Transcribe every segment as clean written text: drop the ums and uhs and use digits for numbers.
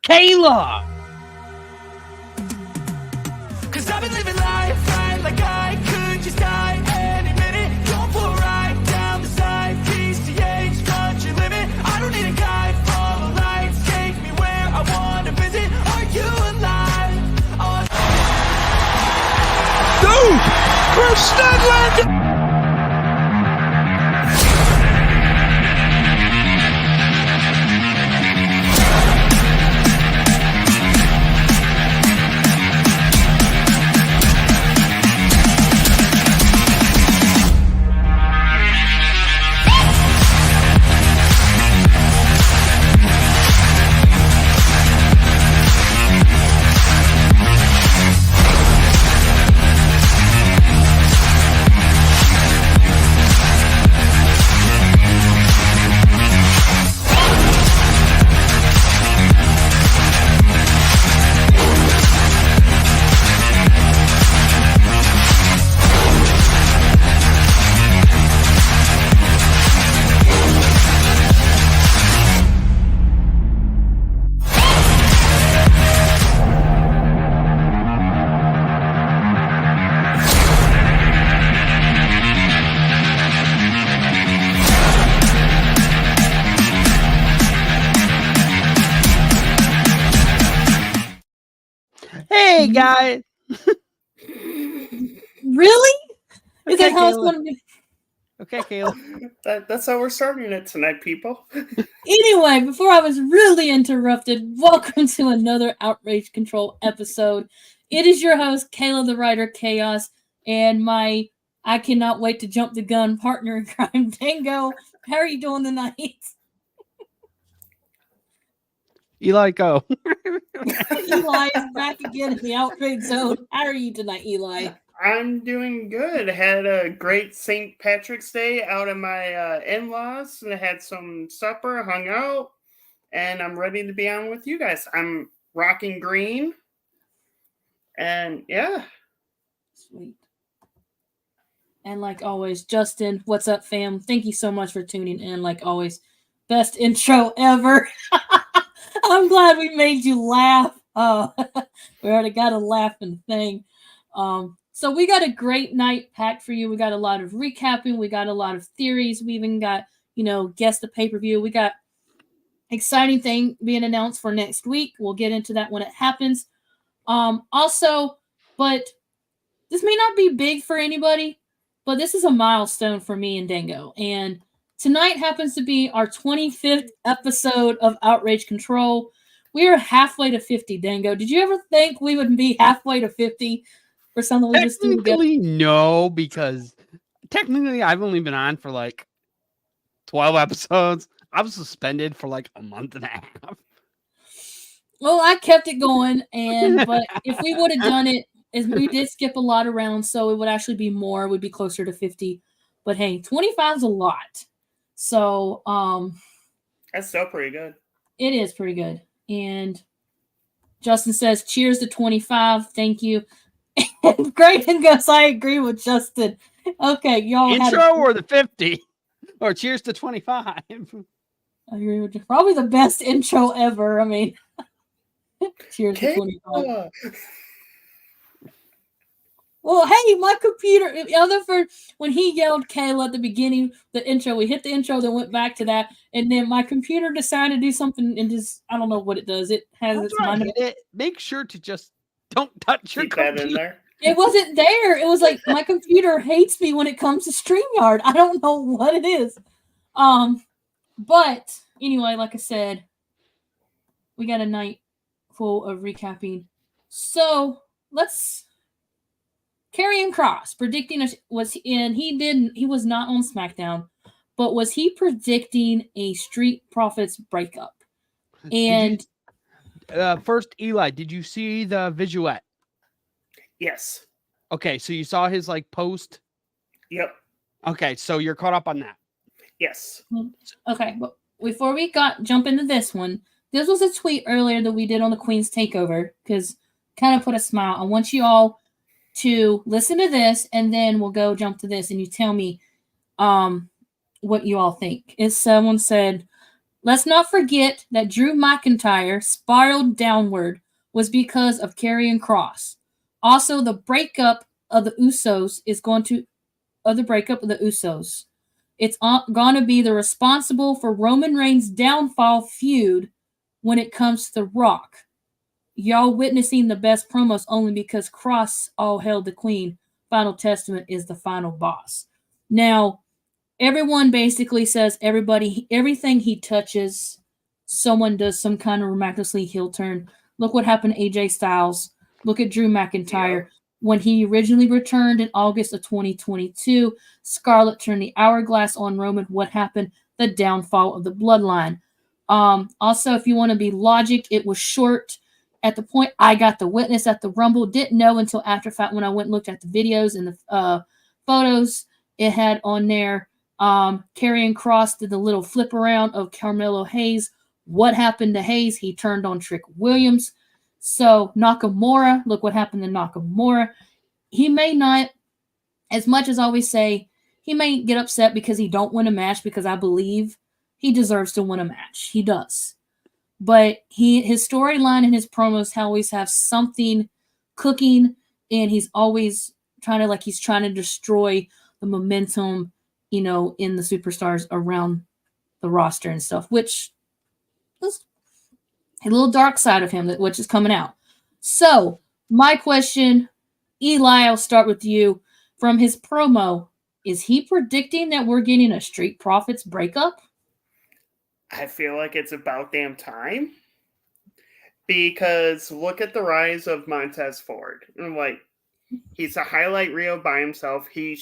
Kayla. Cause I've been living life right like I could just die any minute. Going for a ride down the side, PCH, country limit. I don't need a guide, follow lights, take me where I wanna visit. Are you alive? Dude, Chris Stanley. Hey guys. Really? Is Okay, that how it's Kayla. going to be? Okay, Kayla. That's how we're starting it tonight, people. Anyway, before I was really interrupted, welcome to another Outrage Control episode. It is your host, Kayla the Writerchaos, and my I cannot wait to jump the gun partner in crime, Dango. How are you doing tonight? Eli, go. Eli is back again in the Outrage Zone. How are you tonight, Eli? I'm doing good. Had a great St. Patrick's Day out at my in-laws, and I had some supper, hung out, and I'm ready to be on with you guys. I'm rocking green, and yeah. Sweet. And like always, Justin, what's up, fam? Thank you so much for tuning in. Like always, best intro ever. I'm glad we made you laugh. We already got a laughing thing. So we got a great night packed for you. We got a lot of recapping. We got a lot of theories. We even got, guess the pay-per-view. We got exciting thing being announced for next week. We'll get into that when it happens. Also, but this may not be big for anybody, but this is a milestone for me and Dango. And tonight happens to be our 25th episode of Outrage Control. We are halfway to 50, Dango. Did you ever think we would be halfway to 50 for something we just do together? Technically, no, because technically I've only been on for like 12 episodes. I was suspended for like a month and a half. Well, I kept it going, but if we would have done it, we did skip a lot of rounds, so it would actually be more. It would be closer to 50. But hey, 25 is a lot. So That's still pretty good. It is pretty good. And Justin says, cheers to 25. Thank you. And Grayson goes, I agree with Justin. Okay, y'all Intro or the 50? Or cheers to 25? I agree with you. Probably the best intro ever. I mean, cheers to 25. Well, hey, my computer, other for when he yelled Kayla at the beginning, the intro, we hit the intro, then went back to that, and then my computer decided to do something and just, I don't know what it does. It has its mind. Make sure to just don't touch your computer. That in there. It wasn't there. It was like my computer hates me when it comes to StreamYard. I don't know what it is. But anyway, like I said, we got a night full of recapping. So let's Karrion Kross predicting he was not on SmackDown, but was he predicting a Street Profits breakup? And first, Eli, did you see the visuette? Yes. Okay, so you saw his post? Yep. Okay, so you're caught up on that. Yes. Okay, but before we jump into this one, this was a tweet earlier that we did on the Queen's Takeover, because kind of put a smile. I want you all to listen to this, and then we'll go jump to this, and you tell me what you all think. Someone said, Let's not forget that Drew McIntyre spiraled downward was because of Karrion Kross. Also, the breakup of the Usos is going to of the breakup of the Usos. It's going to be the responsible for Roman Reigns' downfall feud when it comes to The Rock. Y'all witnessing the best promos only because Cross all hail the Queen. Final Testament is the final boss. Now, everyone basically says everything he touches, someone does some kind of miraculously heel turn. Look what happened to AJ Styles. Look at Drew McIntyre. Yeah. When he originally returned in August of 2022, Scarlett turned the hourglass on Roman. What happened? The downfall of the bloodline. Also, if you want to be logic, it was short. At the point I got the witness at the Rumble, didn't know until after fact when I went and looked at the videos and the photos. It had on there Karrion Kross did the little flip around of Carmelo Hayes. What happened to Hayes? He turned on Trick Williams. So Nakamura, look what happened to Nakamura. He may not, as much as I always say, he may get upset because he don't win a match because I believe he deserves to win a match. He does. But his storyline and his promos always have something cooking, and he's always trying to destroy the momentum, in the superstars around the roster and stuff, which is a little dark side of him, which is coming out. So, my question, Eli, I'll start with you. From his promo, is he predicting that we're getting a Street Profits breakup? I feel like it's about damn time. Because look at the rise of Montez Ford. And he's a highlight reel by himself. He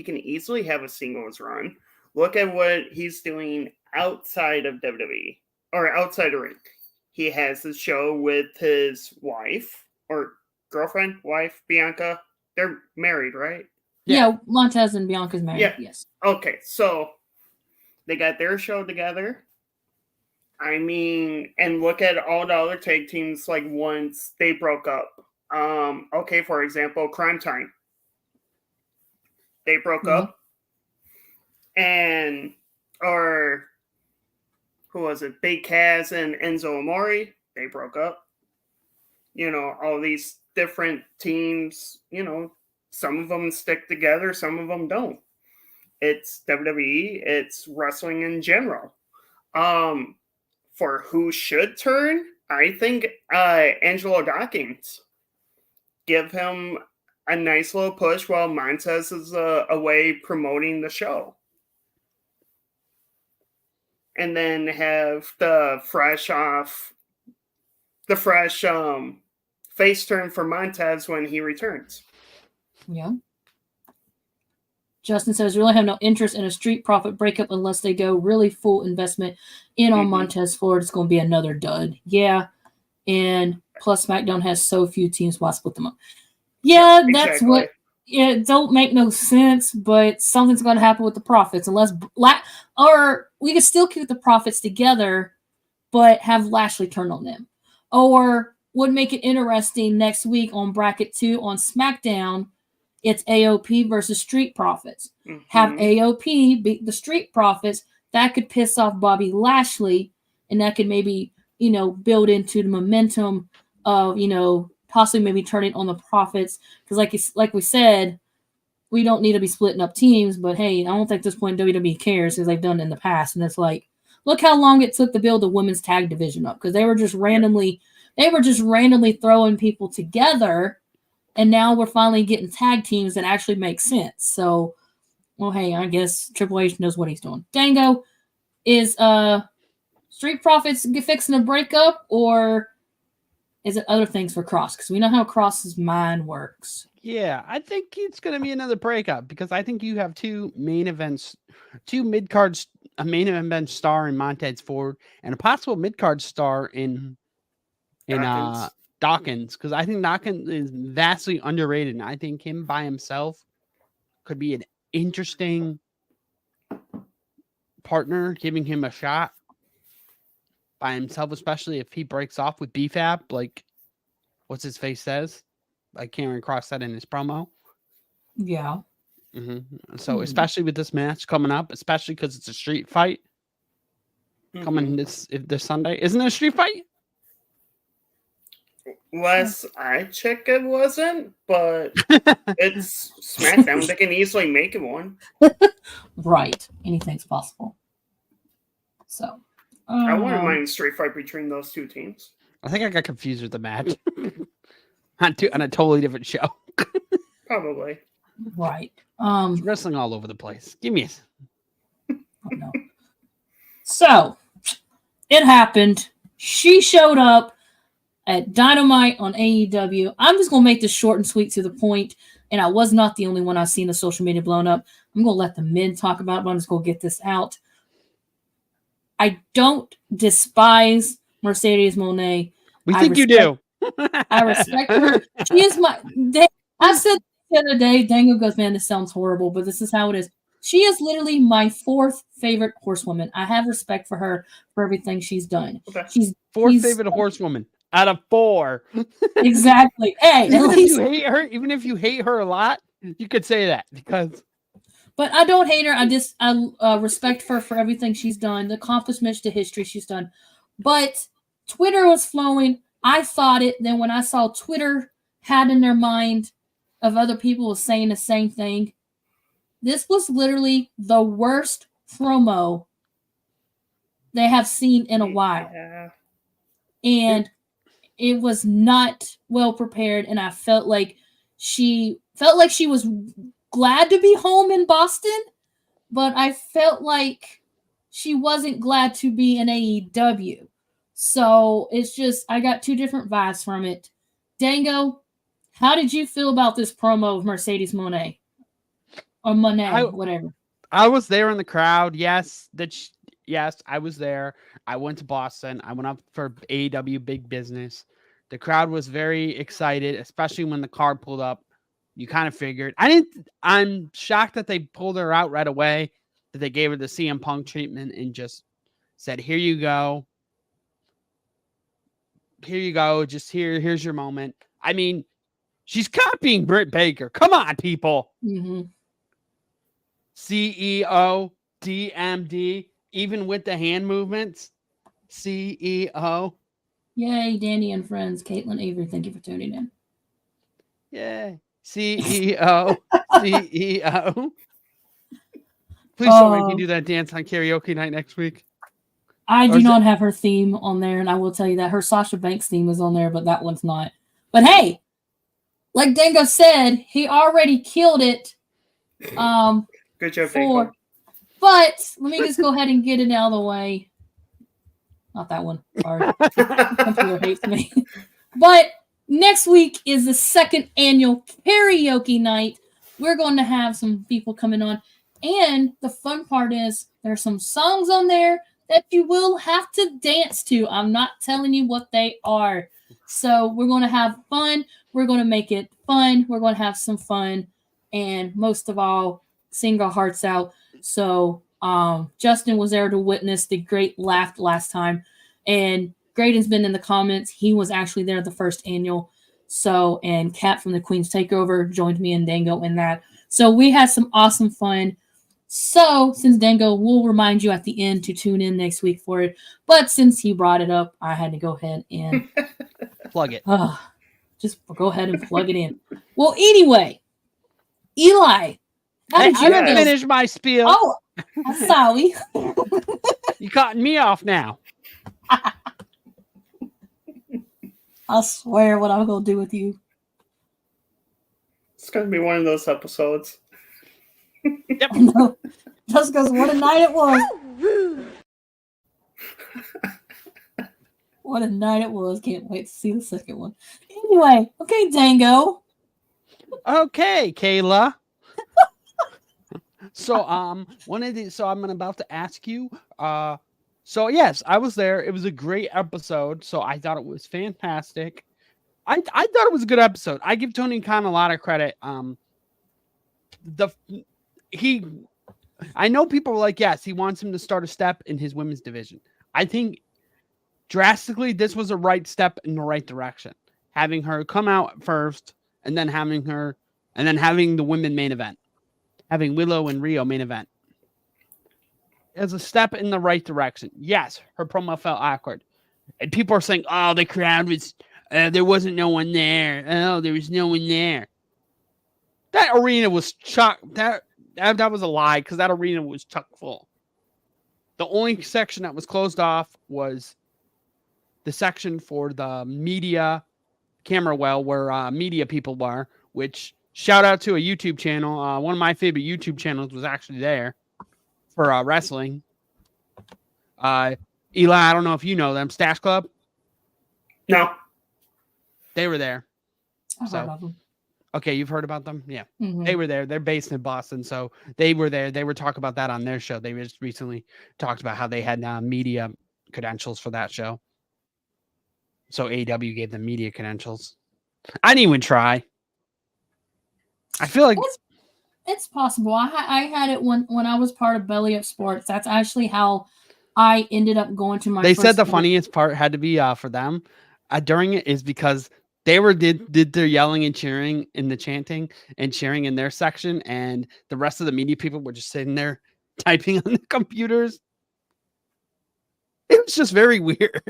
can easily have a singles run. Look at what he's doing outside of WWE or outside of ring. He has the show with his wife or girlfriend, wife, Bianca. They're married, right? Yeah, Montez and Bianca's married. Yeah. Yes. Okay, so they got their show together. I mean, and look at all the other tag teams once they broke up. Okay, for example, Crime Time. They broke up. And, or who was it? Big Cass and Enzo Amore. They broke up. All these different teams, some of them stick together, some of them don't. It's WWE, it's wrestling in general. For who should turn, I think Angelo Dawkins. Give him a nice little push while Montez is away promoting the show. And then have the fresh face turn for Montez when he returns. Yeah. Justin says, really have no interest in a Street Profit breakup unless they go really full investment in on Montez Ford. It's going to be another dud. Yeah. And plus SmackDown has so few teams. Why split them up? Yeah, exactly. That's what. Yeah, it don't make no sense, but something's going to happen with the Profits unless or we could still keep the Profits together, but have Lashley turn on them. Or would make it interesting next week on Bracket 2 on SmackDown. It's AOP versus Street Profits. Have AOP beat the Street Profits. That could piss off Bobby Lashley, and that could maybe, build into the momentum of, possibly maybe turning on the Profits. Because like we said, we don't need to be splitting up teams, but hey, I don't think at this point WWE cares because they've done it in the past. And it's look how long it took to build the women's tag division up because they were just randomly throwing people together. And now we're finally getting tag teams that actually make sense. So, well, hey, I guess Triple H knows what he's doing. Dango, is Street Profits fixing a breakup, or is it other things for Cross? Because we know how Cross's mind works. Yeah, I think it's going to be another breakup because I think you have two mid-cards, a main event star in Montez Ford and a possible mid-card star in Dawkins, because I think Dawkins is vastly underrated, and I think him by himself could be an interesting partner, giving him a shot by himself, especially if he breaks off with BFAB, like what's his face says. Like Karrion Kross said in his promo. Yeah. So especially with this match coming up, especially because it's a street fight, coming this Sunday. Isn't it a street fight? Last I checked, it wasn't, but it's SmackDown. They can easily make it one. Right. Anything's possible. So. I wouldn't mind a street fight between those two teams. I think I got confused with the match on a totally different show. Probably. Right. Wrestling all over the place. Give me a... Oh, no. So, it happened. She showed up at Dynamite on AEW. I'm just going to make this short and sweet to the point, and I was not the only one I've seen the social media blown up. I'm going to let the men talk about it, but I'm just going to get this out. I don't despise Mercedes Mone. We think you do. I respect her. She is my... I said the other day, Dango goes, man, this sounds horrible, but this is how it is. She is literally my fourth favorite horsewoman. I have respect for her for everything she's done. Okay. She's Fourth favorite horsewoman out of 4. Exactly. Hey, even at if least, you hate her, even if you hate her a lot, you could say that because. but I don't hate her. I respect her for everything she's done, the accomplishments, the history she's done. But Twitter was flowing. I thought it. Then when I saw Twitter had in their mind of other people saying the same thing, this was literally the worst promo they have seen in a while. Yeah. And it was not well prepared, and I felt like she was glad to be home in Boston, but I felt like she wasn't glad to be in AEW. So it's just, I got two different vibes from it. Dango, how did you feel about this promo of Mercedes Mone? Or Monet, whatever. I was there in the crowd. Yes, yes, I was there. I went to Boston. I went up for AEW Big Business. The crowd was very excited, especially when the card pulled up. You kind of figured. I'm shocked that they pulled her out right away, that they gave her the CM Punk treatment and just said, here you go. Here you go. Just here's your moment. I mean, she's copying Britt Baker. Come on, people. Mm-hmm. CEO, DMD, even with the hand movements. CEO. Yay, Danny and friends. Caitlin Avery, thank you for tuning in. Yay. CEO. CEO. Please don't make me do that dance on karaoke night next week. I do not have her theme on there, and I will tell you that her Sasha Banks theme is on there, but that one's not. But hey, like Dango said, he already killed it. Good job, Dango. But let me just go ahead and get it out of the way. Not that one. Sorry. Computer hates me. But next week is the second annual karaoke night. We're going to have some people coming on. And the fun part is there's some songs on there that you will have to dance to. I'm not telling you what they are. So we're going to have fun. We're going to make it fun. We're going to have some fun. And most of all, sing our hearts out. So Justin was there to witness the great laugh last time. And Graydon's been in the comments. He was actually there at the first annual. So, and Kat from the Queen's Takeover joined me and Dango in that. So we had some awesome fun. So since Dango, we'll remind you at the end to tune in next week for it. But since he brought it up, I had to go ahead and plug it. Just go ahead and plug it in. Well, anyway, Eli, how did you finish my spiel? Oh, I'm sorry. You cutting me off now. I swear what I'm going to do with you. It's going to be one of those episodes. Yep. No, just because what a night it was. What a night it was. Can't wait to see the second one. Anyway, okay, Dango. Okay, Kayla. So I'm about to ask you. So yes, I was there. It was a great episode. So I thought it was fantastic. I thought it was a good episode. I give Tony Khan a lot of credit. I know people were like, yes, he wants him to start a step in his women's division. I think drastically this was a right step in the right direction. Having her come out first and then having the women main event. Having Willow and Rio main event. as a step in the right direction. Yes, her promo felt awkward. And people are saying, oh, the crowd was, there wasn't no one there. Oh, there was no one there. That arena was chock. That was a lie because that arena was chock full. The only section that was closed off was the section for the media camera well where media people were, which shout out to a YouTube channel. One of my favorite YouTube channels was actually there for wrestling. Eli, I don't know if you know them. Stash Club? No. They were there. I've heard of them. Okay, you've heard about them? Yeah. Mhm. They were there. They're based in Boston, so they were there. They were talking about that on their show. They just recently talked about how they had media credentials for that show. So AEW gave them media credentials. I didn't even try. I feel like It's possible. I had it when I was part of Belly Up Sports. That's actually how I ended up going to my. they said first the funniest part had to be for them during it is because they were did their yelling and cheering in the chanting and cheering in their section, and the rest of the media people were just sitting there typing on the computers. It was just very weird.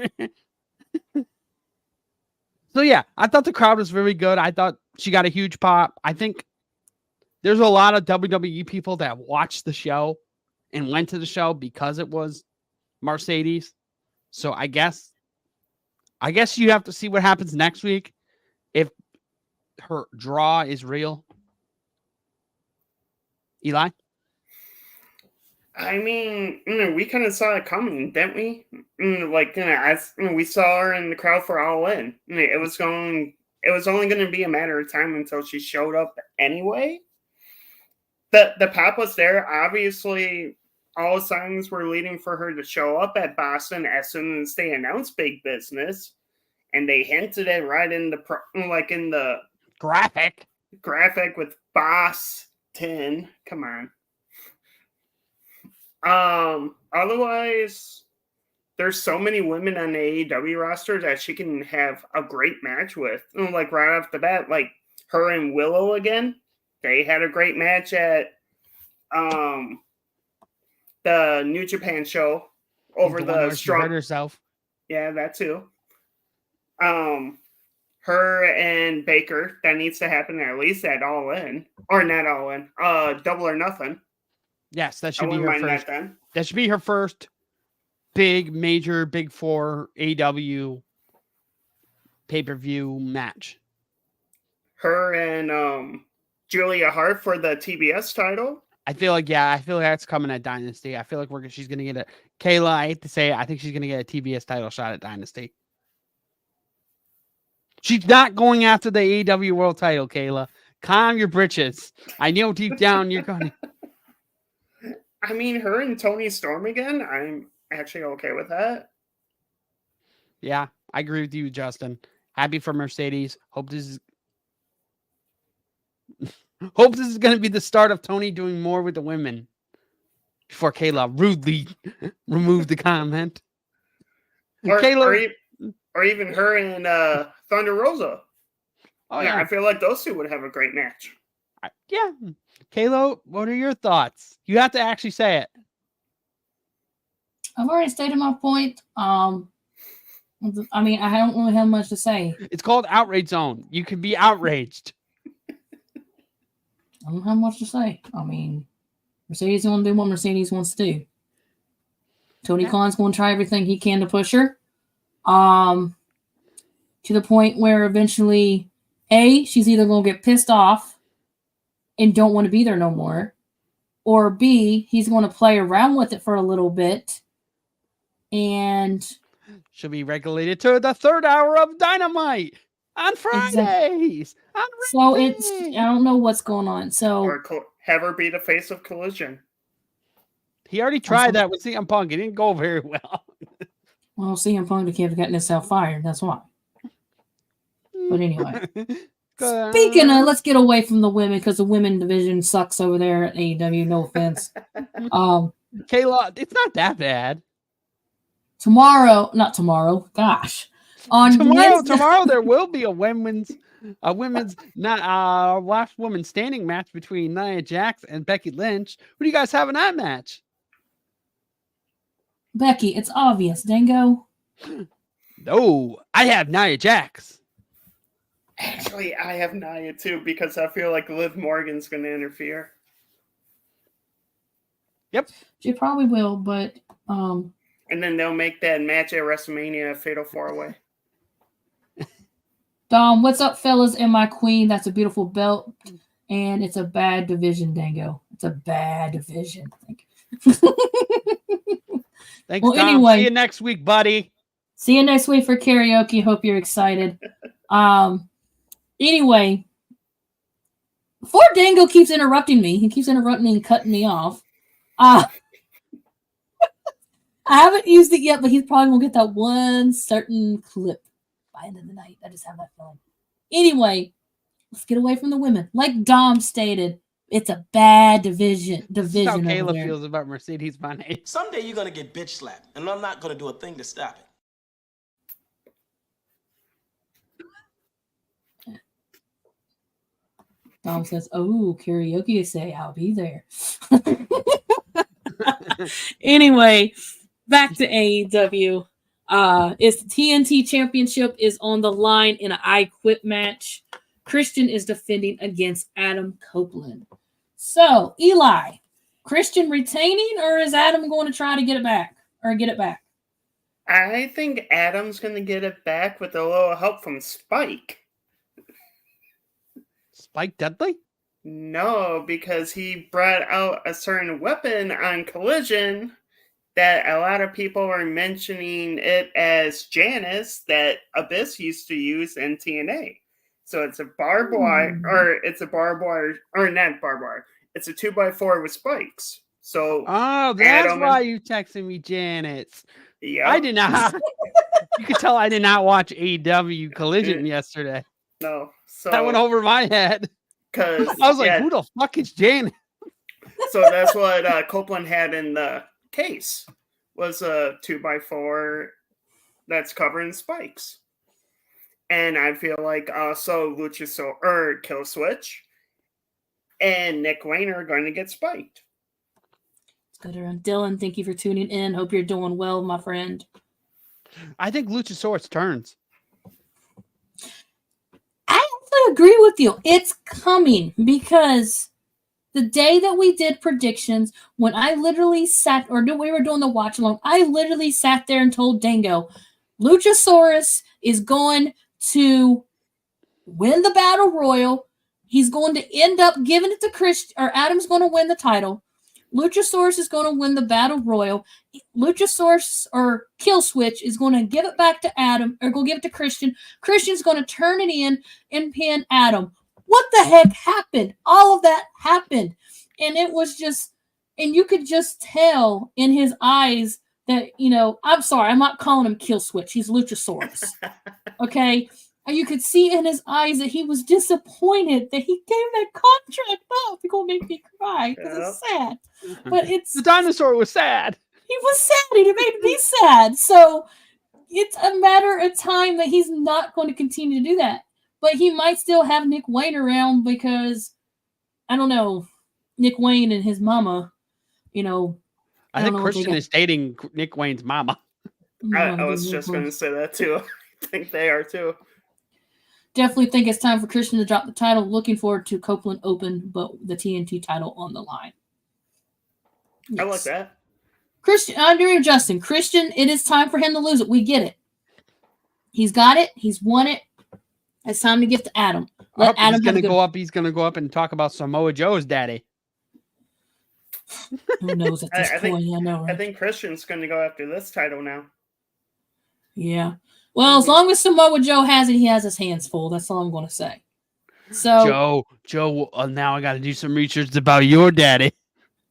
So yeah, I thought the crowd was very good. I thought she got a huge pop. I think there's a lot of WWE people that watched the show and went to the show because it was Mercedes. So I guess you have to see what happens next week if her draw is real. Eli? I mean, we kind of saw it coming, didn't we? We saw her in the crowd for All In. It was only going to be a matter of time until she showed up anyway. The pop was there. Obviously, all signs were leading for her to show up at Boston as soon as they announced Big Business, and they hinted it right in the graphic with Boston. Come on. Otherwise, there's so many women on the AEW roster that she can have a great match with. Like right off the bat, like her and Willow again. They had a great match at the New Japan show over the strong. Hurt herself. Yeah, that too. Her and Baker, that needs to happen at least at All In, or not All In. Double or Nothing. Yes, that should be her first. That should be her first major Big Four AEW pay-per-view match. Her and Julia Hart for the TBS title. I feel like that's coming at Dynasty. I feel like she's going to get a Kayla. I hate to say it. I think she's going to get a TBS title shot at Dynasty. She's not going after the AEW World title, Kayla. Calm your britches. I know deep down you're going to. I mean, her and Tony Storm again, I'm actually okay with that. Yeah, I agree with you, Justin. Happy for Mercedes. Hope this is going to be the start of Tony doing more with the women. Before Kayla rudely removed the comment. Or even her and Thunder Rosa. Oh yeah, I feel like those two would have a great match. Yeah. Kayla, what are your thoughts? You have to actually say it. I've already stated my point. I mean, I don't really have much to say. It's called Outrage Zone. You can be outraged. I don't have much to say. I mean, Mercedes is going to do what Mercedes wants to do. Tony Khan's going to try everything he can to push her. To the point where eventually, A, she's either going to get pissed off and don't want to be there no more, or B, he's going to play around with it for a little bit, and she'll be regulated to the third hour of Dynamite on Fridays. So I don't know what's going on. So or have her be the face of Collision. He already tried that with CM Punk. It didn't go very well. Well, CM Punk kept getting himself fired. That's why. But anyway. Speaking of, let's get away from the women because the women division sucks over there at AEW. No offense. Kayla, it's not that bad. Not tomorrow. Gosh, on tomorrow there will be a women's last woman standing match between Nia Jax and Becky Lynch. Who do you guys have in that match? Becky, it's obvious. Dango. No, I have Nia Jax. Actually, I have Nia too because I feel like Liv Morgan's going to interfere. Yep. She probably will, but And then they'll make that match at WrestleMania a Fatal 4-Way. Dom, what's up, fellas? And my queen. That's a beautiful belt. And it's a bad division, Dango. It's a bad division. Thanks, Well, Tom. anyway. See you next week, buddy. See you next week for karaoke. Hope you're excited. Anyway, before Dango keeps interrupting me, he keeps interrupting me and cutting me off. I haven't used it yet, but he's probably gonna get that one certain clip by the end of the night. I just have that feeling. Anyway, let's get away from the women. Like Dom stated, it's a bad division. This is how over Kayla there. feels about Mercedes Moné. Someday you're gonna get bitch slapped, and I'm not gonna do a thing to stop it. Dom says, "Oh, karaoke say I'll be there." Anyway, back to AEW. It's the TNT Championship is on the line in an I Quit match. Christian is defending against Adam Copeland. So, Eli, Christian retaining, or is Adam going to try to get it back or get it back? I think Adam's going to get it back with a little help from Spike. Spike Dudley? No, because he brought out a certain weapon on Collision that a lot of people are mentioning it as Janice that Abyss used to use in TNA. So it's a barbed wire, or it's a barbed wire, or not barbed wire. It's a 2x4 with spikes. So oh, that's why you texted me, Janice. Yeah, I did not. You could tell I did not watch AEW Collision yesterday. No, so that went over my head. Because I was like, "Who the fuck is Janice?" So that's what Copeland had in the case was a 2x4 that's covered in spikes. And I feel like also Luchasaurus or Kill Switch and Nick Wayne are going to get spiked. It's good around. Dylan, thank you for tuning in. Hope you're doing well, my friend. I think Luchasaurus turns. I have to agree with you. It's coming because the day that we did predictions, when I literally sat, or we were doing the watch along, I literally sat there and told Dango, Luchasaurus is going to win the Battle Royal. He's going to end up giving it to Christian, or Adam's going to win the title. Luchasaurus is going to win the Battle Royal. Luchasaurus or Kill Switch is going to give it back to Adam, or go give it to Christian. Christian's going to turn it in and pin Adam. What the heck happened? All of that happened. And it was just, and you could just tell in his eyes that, I'm sorry, I'm not calling him Kill Switch. He's Luchasaurus. Okay? And you could see in his eyes that he was disappointed that he gave that contract up. It's going to make me cry because it's sad. But it's... The dinosaur was sad. He was sad. He made me sad. So it's a matter of time that he's not going to continue to do that. But he might still have Nick Wayne around because, I don't know, Nick Wayne and his mama, I think Christian is dating Nick Wayne's mama. I was just going to say that too. I think they are too. Definitely think it's time for Christian to drop the title. Looking forward to Copeland Open, but the TNT title on the line. Yes. I like that. Christian, I agree with Justin. Christian, it is time for him to lose it. We get it. He's got it. He's won it. It's time to give to Adam. He's going to go up. He's going to go up and talk about Samoa Joe's daddy. Who knows at this point? I know. Right? I think Christian's going to go after this title now. Yeah. Well, as long as Samoa Joe has it, he has his hands full. That's all I'm going to say. So Joe. Now I got to do some research about your daddy.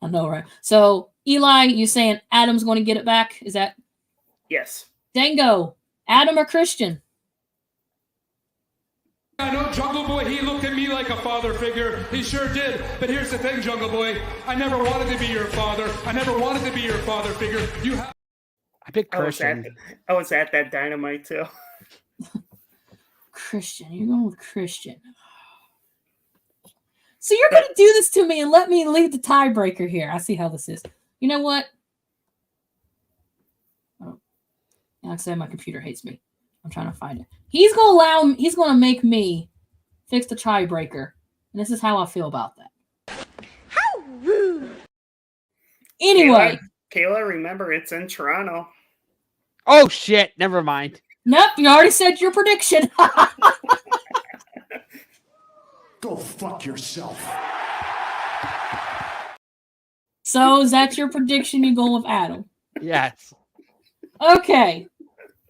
I know, right? So Eli, you saying Adam's going to get it back? Is that? Yes. Dango, Adam or Christian? I know Jungle Boy, he looked at me like a father figure. He sure did. But here's the thing, Jungle Boy. I never wanted to be your father. I never wanted to be your father figure. I picked Christian. I was at that Dynamite too. Christian. You're going with Christian. So you're going to do this to me and let me lead the tiebreaker here. I see how this is. You know what? Like I said, my computer hates me. I'm trying to find it. He's gonna make me fix the tiebreaker. And this is how I feel about that. How rude. Anyway. Kayla, remember it's in Toronto. Oh shit! Never mind. Nope, you already said your prediction. Go fuck yourself. So is that your prediction? You go with Adam? Yes. Okay.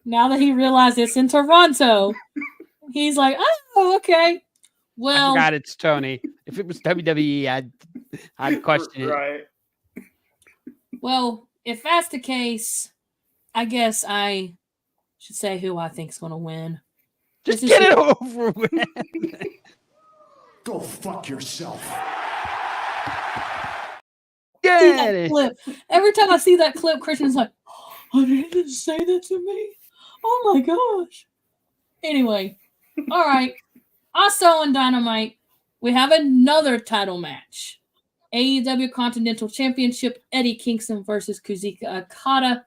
Now that he realized it's in Toronto, he's like, oh, okay. I Well, forgot it's Tony. If it was WWE, I'd question it. Right. well, if that's the case, I guess I should say who I think is going to win. Just This get is- it over with. Go fuck yourself. See Get that it. clip. Every time I see that clip, Christian's like, oh, did he just say that to me? Oh my gosh. Anyway, all right. Also on Dynamite, we have another title match. AEW Continental Championship, Eddie Kingston versus Kazuchika Okada.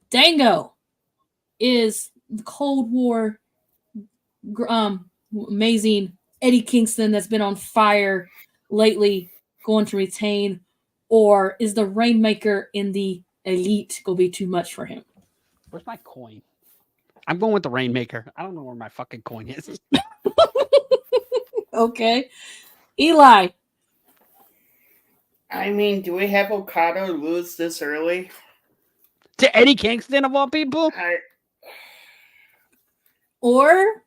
Dango is the Cold War amazing Eddie Kingston that's been on fire lately going to retain, or is the Rainmaker in the Elite going to be too much for him? Where's my coin? I'm going with the Rainmaker. I don't know where my fucking coin is. Okay. Eli. I mean, do we have Okada lose this early? To Eddie Kingston of all people? Or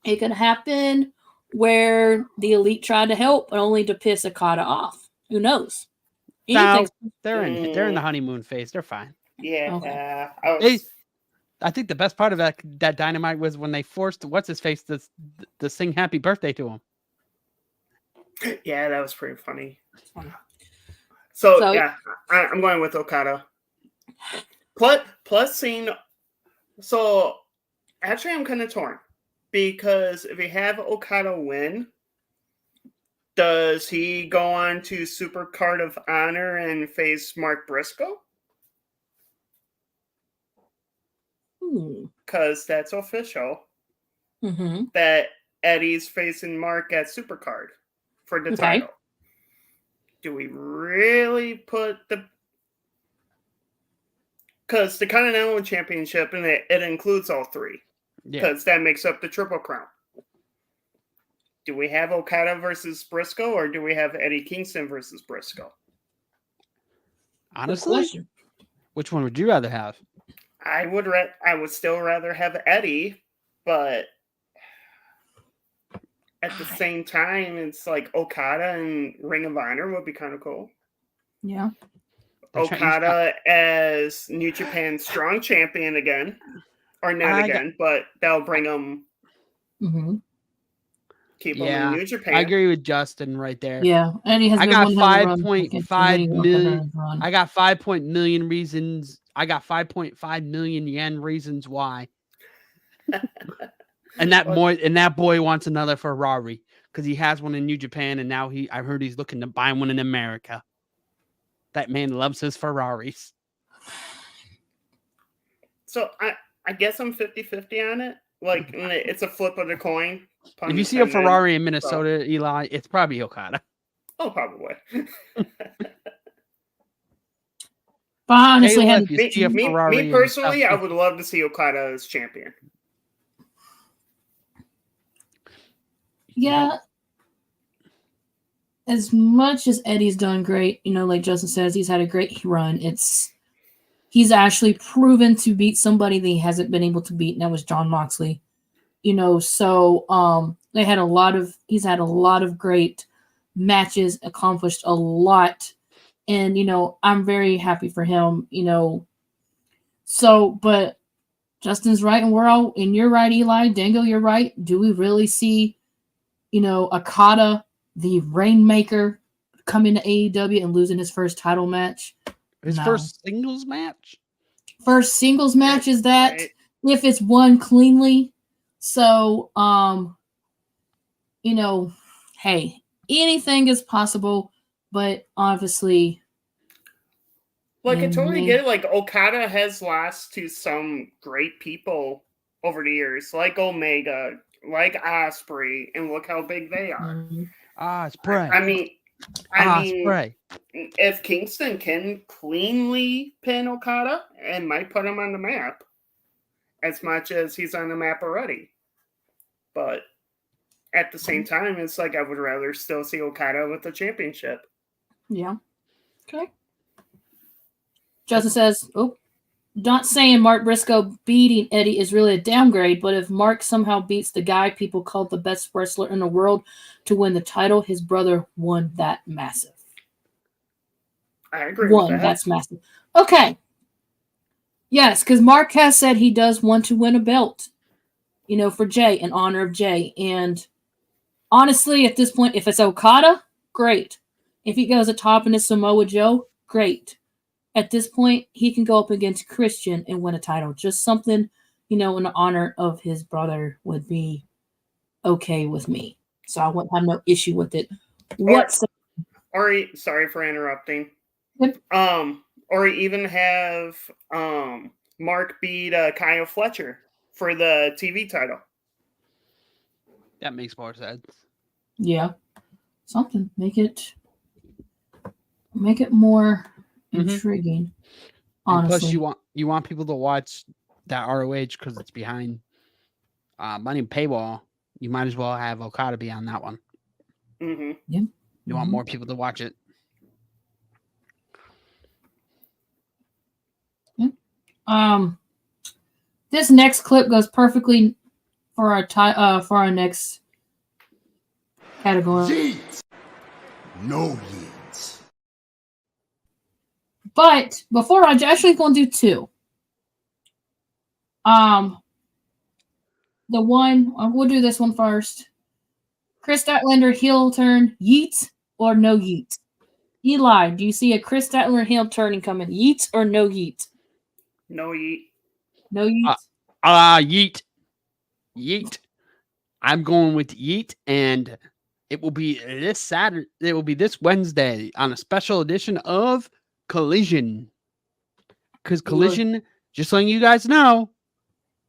it could happen where the Elite tried to help, but only to piss Okada off. Who knows? No, Anything. they're in the honeymoon phase. They're fine. Yeah. Okay. I think the best part of that Dynamite was when they forced what's his face to sing Happy Birthday to him. Yeah, that was pretty funny. So yeah, I'm going with Okada. Plus seeing, so actually I'm kind of torn because if we have Okada win, does he go on to Super Card of Honor and face Mark Briscoe? Because that's official. Mm-hmm. That Eddie's facing Mark at Supercard for the title. Do we really put the... Because the Continental Championship, and it includes all three. Because that makes up the Triple Crown. Do we have Okada versus Briscoe, or do we have Eddie Kingston versus Briscoe? Honestly, which one would you rather have? I would still rather have Eddie, but at the same time, it's like Okada and Ring of Honor would be kind of cool. Yeah. Okada as New Japan Strong Champion again, or not again, but that'll bring him. Mm-hmm. Keep him in New Japan. I agree with Justin right there. Yeah, Eddie has. I got 5.5 million. I got 5 million reasons. I got 5.5 million yen reasons why. And that boy wants another Ferrari because he has one in New Japan, and now I heard he's looking to buy one in America. That man loves his Ferraris. So I guess I'm 50-50 on it. Like, it's a flip of the coin. If you see a Ferrari in Minnesota, Eli, it's probably Okada. Oh, probably. But honestly, me personally, I would love to see Okada as champion. Yeah. As much as Eddie's done great, like Justin says, he's had a great run. He's actually proven to beat somebody that he hasn't been able to beat, and that was Jon Moxley. So he's had a lot of great matches, accomplished a lot. And, I'm very happy for him, So, but Justin's right, and you're right, Eli. Dango, you're right. Do we really see, Okada, the Rainmaker, come into AEW and losing his first title match? His first singles match? First singles match is that, if it's won cleanly. So, hey, anything is possible, but obviously Like, I totally get it. Like, Okada has lost to some great people over the years, like Omega, like Osprey, and look how big they are. Osprey. I mean, Osprey. if Kingston can cleanly pin Okada, it might put him on the map as much as he's on the map already. But at the same time, it's like I would rather still see Okada with the championship. Yeah. Okay. Justin says, not saying Mark Briscoe beating Eddie is really a downgrade, but if Mark somehow beats the guy people call the best wrestler in the world to win the title, his brother won that massive. I agree with that. That's massive. Okay. Yes, because Mark has said he does want to win a belt, for Jay, in honor of Jay. And honestly, at this point, if it's Okada, great. If he goes atop in his Samoa Joe, great. At this point, he can go up against Christian and win a title. Just something, in honor of his brother would be okay with me. So I wouldn't have no issue with it. Sorry for interrupting. Yep. Or even have Mark beat Kyle Fletcher for the TV title. That makes more sense. Yeah. Something. Make it more intriguing. Honestly. Plus, you want people to watch that ROH because it's behind money paywall. You might as well have Okada be on that one. Mm-hmm. Yeah. You want more people to watch it. Yeah. This next clip goes perfectly for our next category. Yeet. No yeets. But before I'm actually going to do two. The one we'll do this one first. Chris Statlander heel turn, yeet or no yeet? Eli, do you see a Chris Statlander heel turning coming? Yeet or no yeet? No yeet. No yeet. Yeet. Yeet. I'm going with yeet, and it will be this Saturday. It will be this Wednesday on a special edition of Collision. Because Collision, just letting you guys know,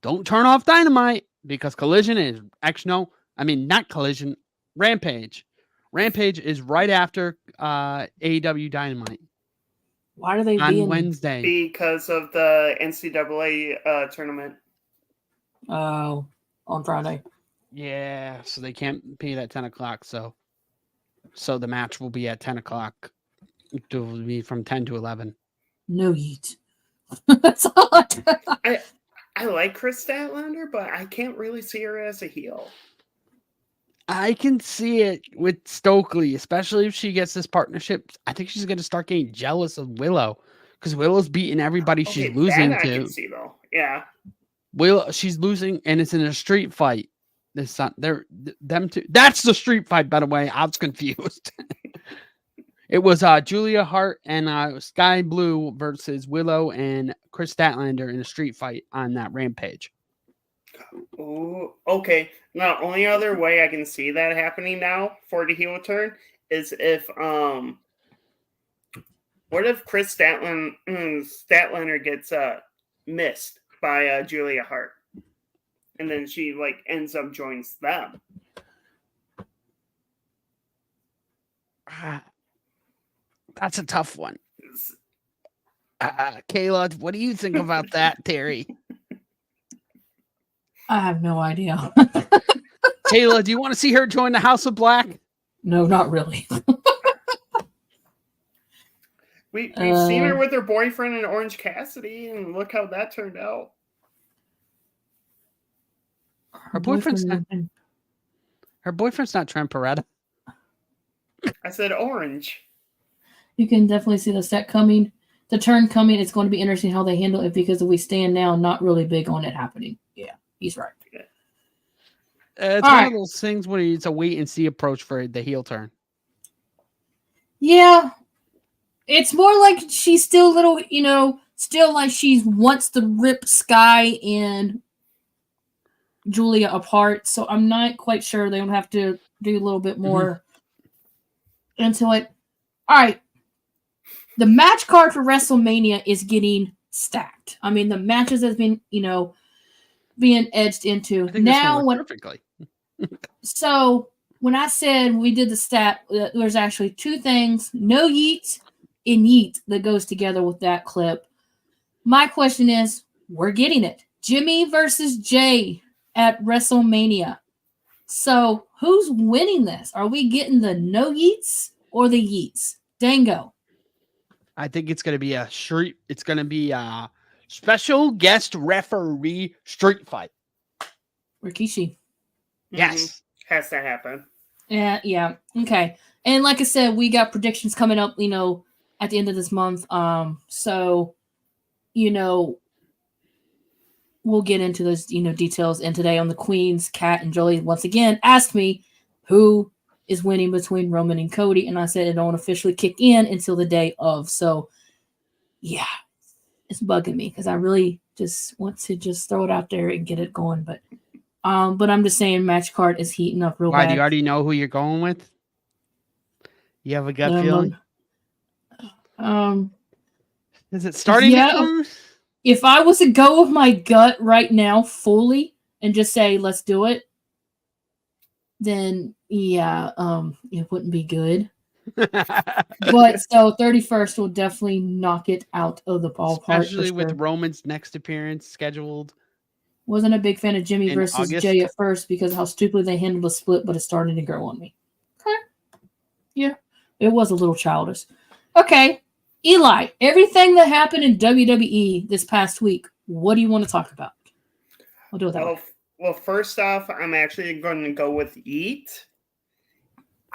don't turn off Dynamite because Collision is not Collision. Rampage. Rampage is right after AEW Dynamite. Why are they on Wednesday? Because of the NCAA tournament. Oh, on Friday. Yeah, so they can't be at 10 o'clock. So the match will be at 10 o'clock. It will be from 10 to 11. No yeet. That's all. I like Chris Statlander, but I can't really see her as a heel. I can see it with Stokely, especially if she gets this partnership. I think she's going to start getting jealous of Willow because Willow's beating everybody she's losing to. I can see though. Yeah. She's losing, and it's in a street fight. Them two. That's the street fight, by the way. I was confused. It was Julia Hart and Sky Blue versus Willow and Chris Statlander in a street fight on that Rampage. Oh, okay. Now, only other way I can see that happening now for the heel turn is if what if Chris Statlander gets missed by Julia Hart, and then she ends up joins them. That's a tough one. Kayla, what do you think about that, Terry? I have no idea. Kayla, do you want to see her join the House of Black? No, not really. We've seen her with her boyfriend in Orange Cassidy, and look how that turned out. Her boyfriend's not Trent Beretta. I said Orange. You can definitely see the turn coming. It's going to be interesting how they handle it because if we stand now, not really big on it happening. Yeah, he's right. It's one of those things where it's a wait and see approach for the heel turn. Yeah. It's more like she's still little, still like she wants to rip Sky and Julia apart. So I'm not quite sure. They don't have to do a little bit more into it. All right. the match card for WrestleMania is getting stacked. I mean, the matches has been, being edged into. I think this Now, one worked perfectly. so when I said we did the stat, there's actually two things: no yeet and yeet that goes together with that clip. My question is, we're getting it. Jimmy versus Jay at WrestleMania. So who's winning this? Are we getting the no yeets or the yeets? Dango. I think it's going to be a street. It's going to be a special guest referee street fight. Rikishi. Yes. Has to happen. Yeah. Okay. And like I said, we got predictions coming up, at the end of this month. So, we'll get into those, details. And today on the Queens, Kat and Jolie once again asked me who is winning between Roman and Cody. And I said it don't officially kick in until the day of. So, yeah, it's bugging me because I really just want to just throw it out there and get it going. But I'm just saying match card is heating up real Why, bad. do you already know who you're going with? You have a gut feeling? Is it starting to come? If I was to go with my gut right now fully and just say, let's do it, then yeah, it wouldn't be good. But so 31st will definitely knock it out of the ballpark. Especially with Roman's next appearance scheduled. Wasn't a big fan of Jimmy in versus August. Jay at first because of how stupidly they handled the split, but it's starting to grow on me. Okay. Yeah, it was a little childish. Okay. Eli, everything that happened in WWE this past week, what do you want to talk about? We'll do it that way. Well, first off, I'm actually going to go with Eat.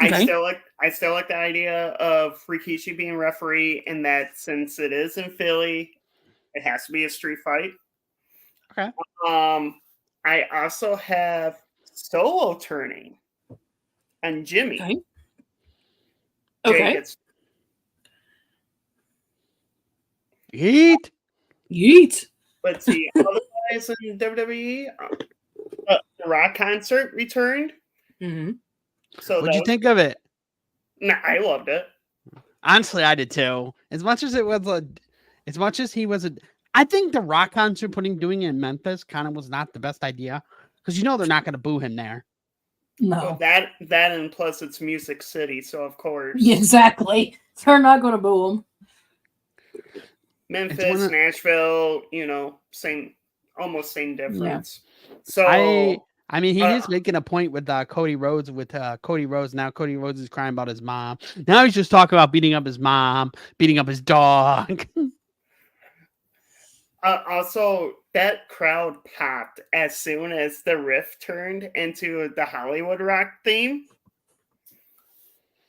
Okay. I still like the idea of Rikishi being referee, and that since it is in Philly, it has to be a street fight. Okay. I also have Solo turning and Jimmy. Okay. Jay gets Yeet. Let's see. Other guys in WWE, the Rock concert returned. Mm-hmm. So What'd you think of it? Nah, I loved it. Honestly, I did too. As much as he was I think the Rock concert doing it in Memphis kind of was not the best idea because they're not going to boo him there. No. Well, that and plus it's Music City, so of course. Yeah, exactly. They're not going to boo him. Memphis, Nashville, almost same difference. Yeah. So I mean, he is making a point with Cody Rhodes. Cody Rhodes now, Cody Rhodes is crying about his mom. Now he's just talking about beating up his mom, beating up his dog. Also, that crowd popped as soon as the riff turned into the Hollywood Rock theme.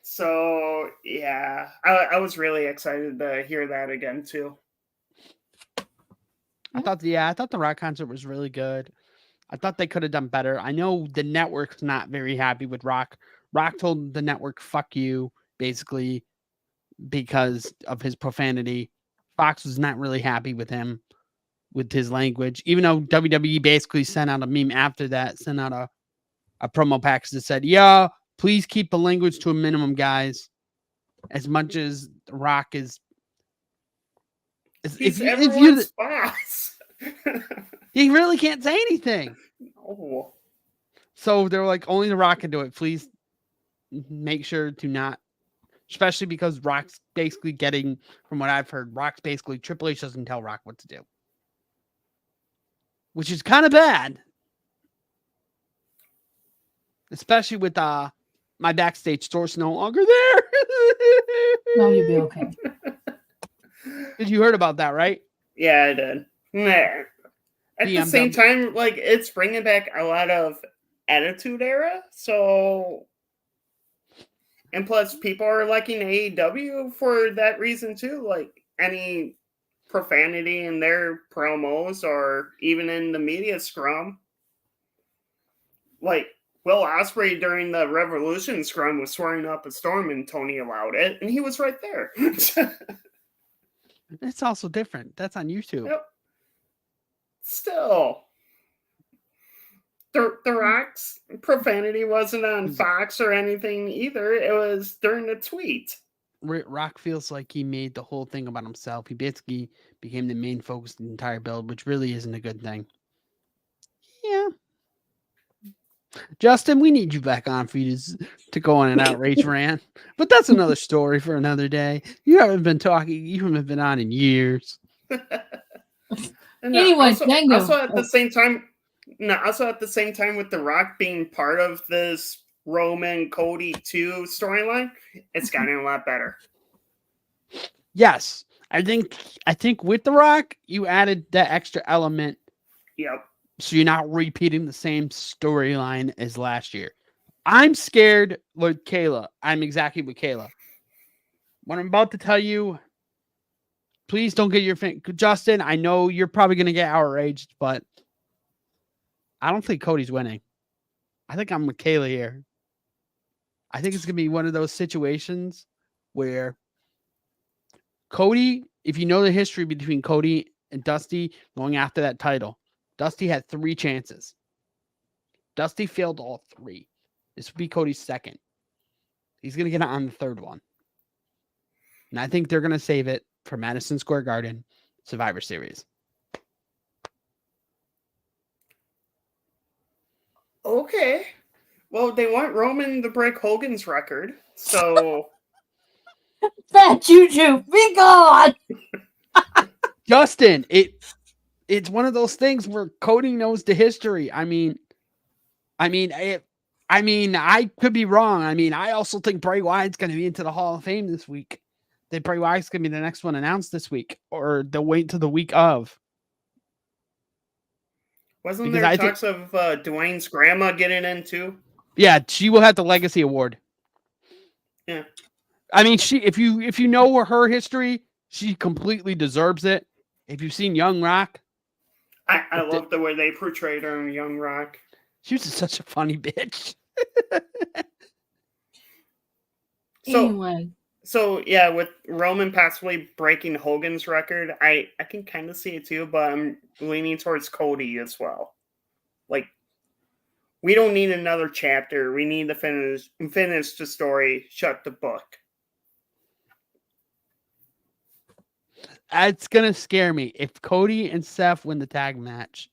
So yeah, I was really excited to hear that again too. I thought the Rock concert was really good. I thought they could have done better. I know the network's not very happy with Rock. Rock told the network, fuck you, basically, because of his profanity. Fox was not really happy with him, with his language, even though WWE basically sent out a meme after that, sent out a promo package that said, yeah, please keep the language to a minimum, guys. As much as Rock is... He's everyone's boss. He really can't say anything. Oh. So they're like, only The Rock can do it. Please make sure to not, especially because Rock's basically getting, from what I've heard, Triple H doesn't tell Rock what to do, which is kind of bad. Especially with my backstage source no longer there. No, you'll be okay. Did you heard about that, right? Yeah, I did. Nah. At the same time, it's bringing back a lot of Attitude Era. So, and plus, people are liking AEW for that reason too. Like any profanity in their promos or even in the media scrum. Like Will Ospreay during the Revolution scrum was swearing up a storm, and Tony allowed it, and he was right there. It's also different. That's on YouTube. Yep. Still, the Rock's profanity wasn't on Fox or anything either. It was during the tweet. Rock feels like he made the whole thing about himself. He basically became the main focus of the entire build, which really isn't a good thing. Yeah. Justin, we need you back on for you to go on an outrage rant. But that's another story for another day. You haven't been talking, you haven't been on in years. Anyway, Dango. Also at the same time, with The Rock being part of this Roman Cody 2 storyline, it's gotten a lot better. Yes. I think with The Rock, you added that extra element. Yep. So you're not repeating the same storyline as last year. I'm scared with Kayla. I'm exactly with Kayla. What I'm about to tell you, please don't get your Justin, I know you're probably going to get outraged, but I don't think Cody's winning. I think I'm with Kayla here. I think it's going to be one of those situations where Cody, if you know the history between Cody and Dusty going after that title, Dusty had 3 chances. Dusty failed all 3. This would be Cody's second. He's going to get it on the third one. And I think they're going to save it for Madison Square Garden Survivor Series. Okay. Well, they want Roman to break Hogan's record, so... Fat Juju, be gone! Justin, it's one of those things where Cody knows the history. I could be wrong. I also think Bray Wyatt's going to be into the Hall of Fame this week. That Bray Wyatt's going to be the next one announced this week, or they'll wait until the week of. Wasn't there talks of Dwayne's grandma getting in too? Yeah, she will have the Legacy Award. Yeah. If you know her history, she completely deserves it. If you've seen Young Rock, I love the way they portrayed her in Young Rock. She was such a funny bitch. So yeah, with Roman possibly breaking Hogan's record, I can kind of see it too, but I'm leaning towards Cody as well. Like, we don't need another chapter. We need to finish the story, shut the book. It's gonna scare me if Cody and Seth win the tag match.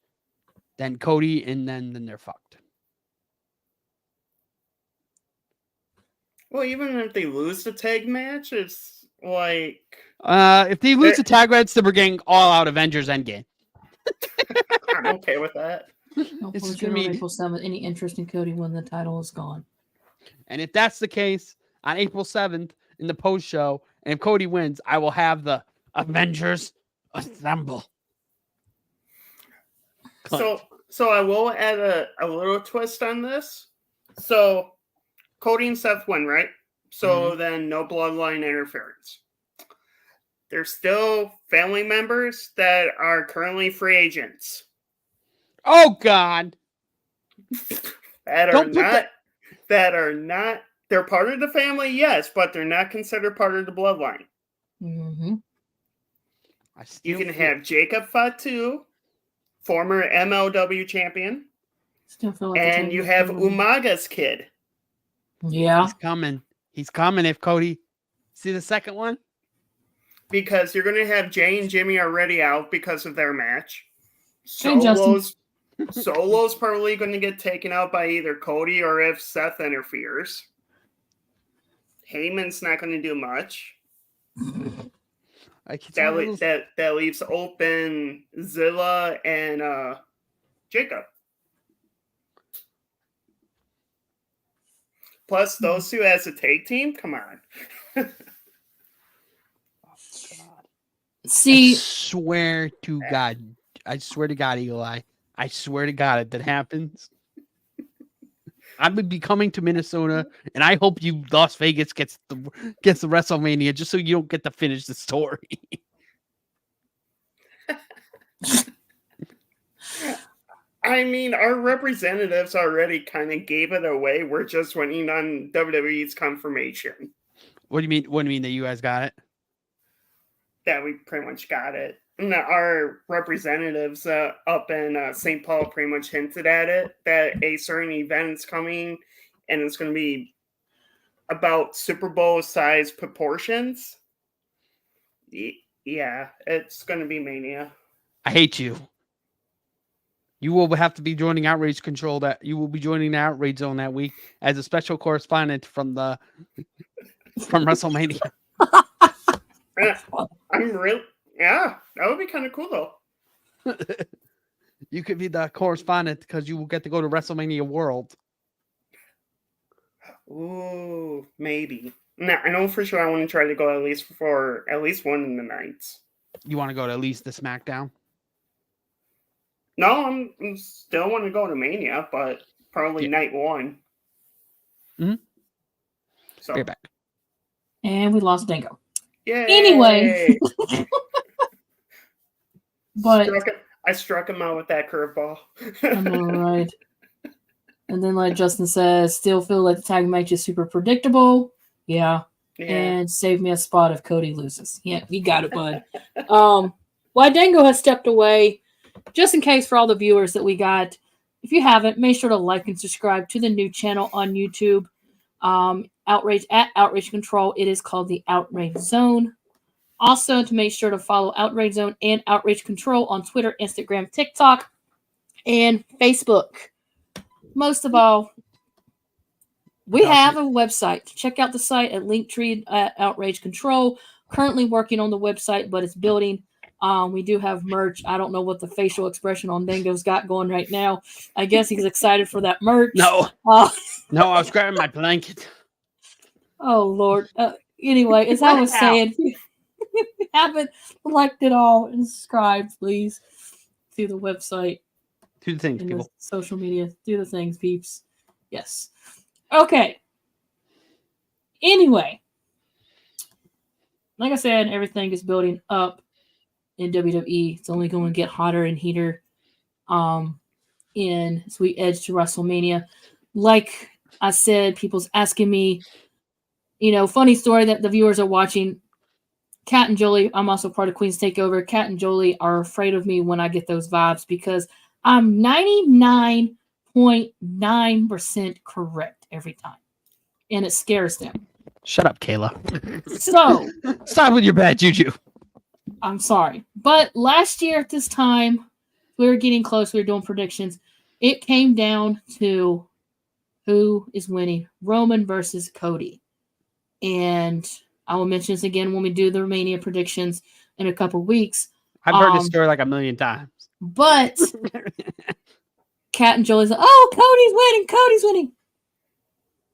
Then Cody and then they're fucked. Well, even if they lose the tag match, it's like... if they lose the tag match, then we're getting all out Avengers Endgame. I'm okay with that. It's gonna be April 7th. Any interest in Cody when the title is gone. And if that's the case, on April 7th, in the post show, and if Cody wins, I will have the Avengers assemble. So I will add a little twist on this. So Cody and Seth win, right? So then no bloodline interference. There's still family members that are currently free agents. Oh God. That are not they're part of the family, yes, but they're not considered part of the bloodline. Mm-hmm. You can have Jacob Fatu, former MLW champion. Still feel like and you have Umaga's kid. Yeah. He's coming if Cody. See the second one? Because you're going to have Jay and Jimmy already out because of their match. Solo's probably going to get taken out by either Cody or if Seth interferes. Heyman's not going to do much. That leaves open Zilla and Jacob. Plus, those two as a tag team? Come on. See, I swear to God, Eli. I swear to God, if that happens, I would be coming to Minnesota, and I hope you Las Vegas gets the WrestleMania just so you don't get to finish the story. I mean, our representatives already kind of gave it away. We're just waiting on WWE's confirmation. What do you mean? What do you mean that you guys got it? Yeah, we pretty much got it. And our representatives up in St. Paul pretty much hinted at it, that a certain event is coming, and it's going to be about Super Bowl size proportions. Yeah, it's going to be Mania. I hate you. You will have to be joining Outrage Control. That you will be joining the Outrage Zone that week as a special correspondent from WrestleMania. I'm real. Yeah, that would be kind of cool though. You could be the correspondent because you will get to go to WrestleMania World. Ooh, maybe. No, I know for sure I want to try to go at least one of the nights. You want to go to at least the SmackDown? No, I'm still want to go to Mania, but probably night one. Mm-hmm. So Get back. And we lost Dango. Yay! Anyway. But I struck him out with that curveball. I know, right? And then, like Justin says, still feel like the tag match is super predictable. Yeah. And save me a spot if Cody loses. Yeah, you got it, bud. Why Dango has stepped away, just in case for all the viewers that we got, if you haven't, make sure to like and subscribe to the new channel on YouTube. Outrage at Outrage Control. It is called the Outrage Zone. Also, to make sure to follow Outrage Zone and Outrage Control on Twitter, Instagram, TikTok, and Facebook. Most of all, we have a website. Check out the site at Linktree at Outrage Control. Currently working on the website, but it's building. We do have merch. I don't know what the facial expression on Dango's got going right now. I guess he's excited for that merch. No, no, I was grabbing my blanket. Oh, Lord. Anyway, as I was saying, if you haven't liked it all and subscribed, please, to the website. Do the things, people. Social media. Do the things, peeps. Yes. Okay. Anyway, like I said, everything is building up in WWE. It's only going to get hotter and heater in as we edge to WrestleMania. Like I said, people's asking me, funny story that the viewers are watching. Kat and Jolie, I'm also part of Queen's Takeover. Kat and Jolie are afraid of me when I get those vibes because I'm 99.9% correct every time. And it scares them. Shut up, Kayla. So, stop with your bad juju. I'm sorry. But last year at this time, we were getting close. We were doing predictions. It came down to who is winning, Roman versus Cody. And I will mention this again when we do the Romania predictions in a couple weeks. I've heard this story like a million times. But Kat and Jolie's like, oh, Cody's winning.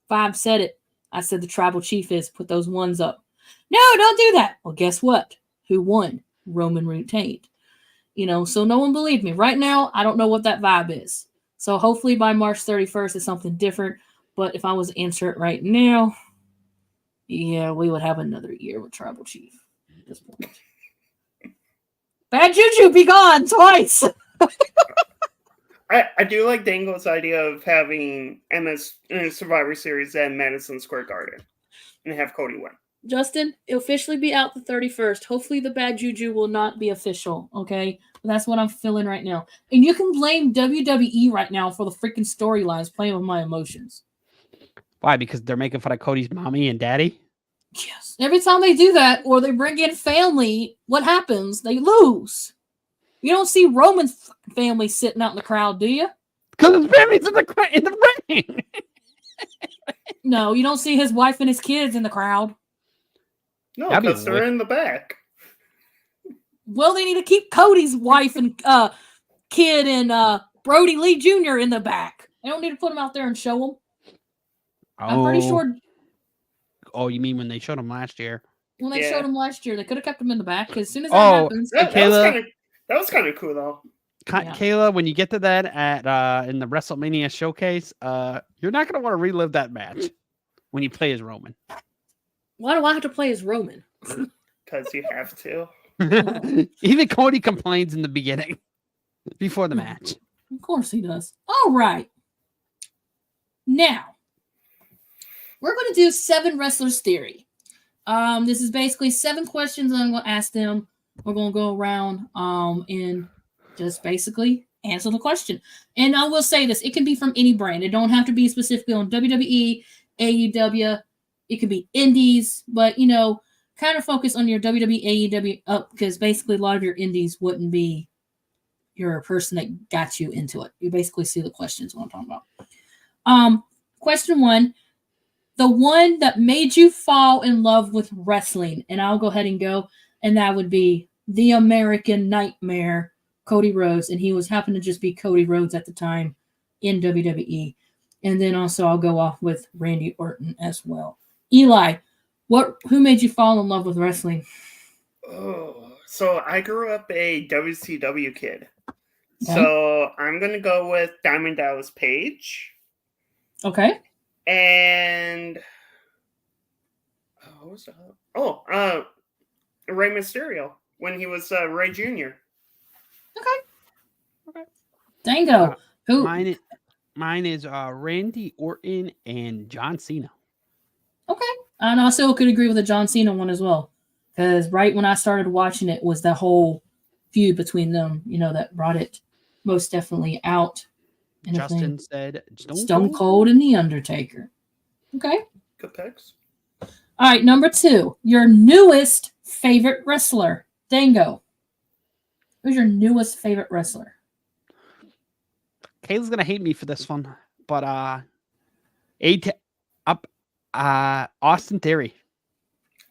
Bob said it. I said the tribal chief is. Put those ones up. No, don't do that. Well, guess what? Who won? Roman retained. So no one believed me. Right now, I don't know what that vibe is. So hopefully by March 31st, it's something different. But if I was to answer it right now, yeah, we would have another year with tribal chief at this point. Bad juju, be gone twice. I do like Dango's idea of having MS in a Survivor Series at Madison Square Garden and have Cody win. Justin, it'll officially be out the 31st. Hopefully the bad juju will not be official, okay? But that's what I'm feeling right now. And you can blame WWE right now for the freaking storylines playing with my emotions. Why? Because they're making fun of Cody's mommy and daddy? Yes. Every time they do that or they bring in family, what happens? They lose. You don't see Roman's family sitting out in the crowd, do you? Because his family's in the ring. No, you don't see his wife and his kids in the crowd. No, because they're in the back. Well, they need to keep Cody's wife and kid and Brody Lee Jr. in the back. They don't need to put them out there and show them. I'm pretty sure. Oh, you mean when they showed him last year? When they showed him last year, they could have kept him in the back. Because as soon as that happens, that was kind of cool though. Kayla, when you get to that at in the WrestleMania showcase, you're not going to want to relive that match when you play as Roman. Why do I have to play as Roman? Because you have to. Even Cody complains in the beginning before the match. Of course he does. All right. Now, we're going to do 7 wrestlers theory. This is basically 7 questions I'm going to ask them. We're going to go around and just basically answer the question. And I will say this. It can be from any brand. It don't have to be specifically on WWE, AEW, It could be indies, but kind of focus on your WWE, AEW up because basically a lot of your indies wouldn't be your person that got you into it. You basically see the questions what I'm talking about. Question 1, the one that made you fall in love with wrestling, and I'll go ahead and go, and that would be the American Nightmare, Cody Rhodes, and he happened to just be Cody Rhodes at the time in WWE. And then also I'll go off with Randy Orton as well. Eli, who made you fall in love with wrestling? Oh, so I grew up a WCW kid. Okay. So I'm going to go with Diamond Dallas Page. Okay. And what was that? Oh, Rey Mysterio when he was Rey Jr. Okay. Dango, who? Mine is Randy Orton and John Cena. Okay. And I also could agree with the John Cena one as well. Because right when I started watching it was the whole feud between them, that brought it most definitely out. Justin said Stone Cold and The Undertaker. Okay. Good picks. All right, number 2. Your newest favorite wrestler. Dango. Who's your newest favorite wrestler? Kayla's gonna hate me for this one, but Austin Theory.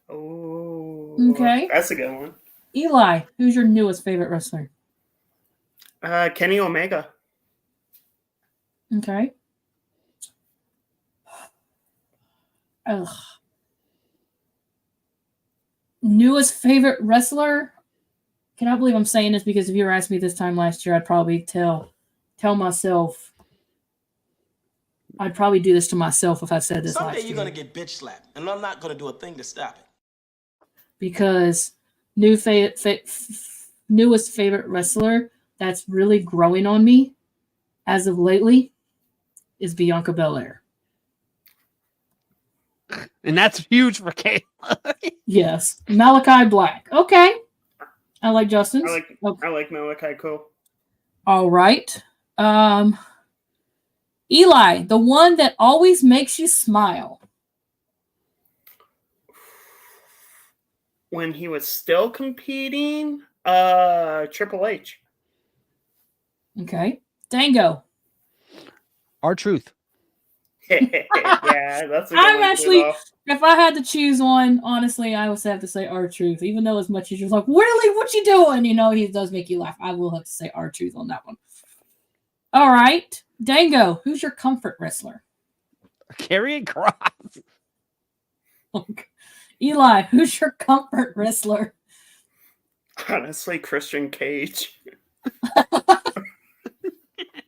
Oh, okay, that's a good one. Eli, who's your newest favorite wrestler? Kenny Omega. Okay. Ugh. Newest favorite wrestler? Cannot believe I'm saying this because if you were asking me this time last year, I'd probably tell myself. I'd probably do this to myself if I said this Someday last year. you're going to get bitch slapped, and I'm not going to do a thing to stop it. Because newest favorite wrestler that's really growing on me as of lately is Bianca Belair. And that's huge for Kayla. Yes. Malachi Black. Okay. I like Justin's. I like Malachi. Cool. All right. Eli, the one that always makes you smile. When he was still competing, Triple H. Okay. Dango. R-Truth. Yeah, that's a good I'm one actually, too, if I had to choose one, honestly, I would have to say R-Truth. Even though as much as you're like, really, what you doing? He does make you laugh. I will have to say R-Truth on that one. All right. Dango, who's your comfort wrestler? Karrion Kross. Okay. Eli, who's your comfort wrestler? Honestly, Christian Cage.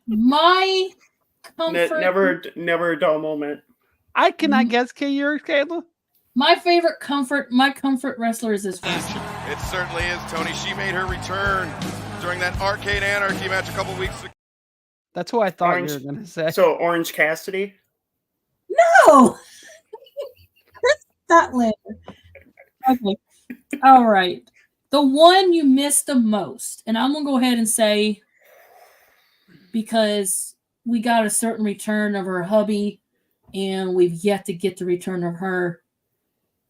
My comfort... Never a dull moment. I guess yours, Kayla? My comfort wrestler is this wrestler. It certainly is, Tony. She made her return during that Arcade Anarchy match a couple weeks ago. That's who I thought you were going to say. So, Orange Cassidy? No! Statlander. Okay. All right. The one you missed the most, and I'm going to go ahead and say, because we got a certain return of her hubby, and we've yet to get the return of her,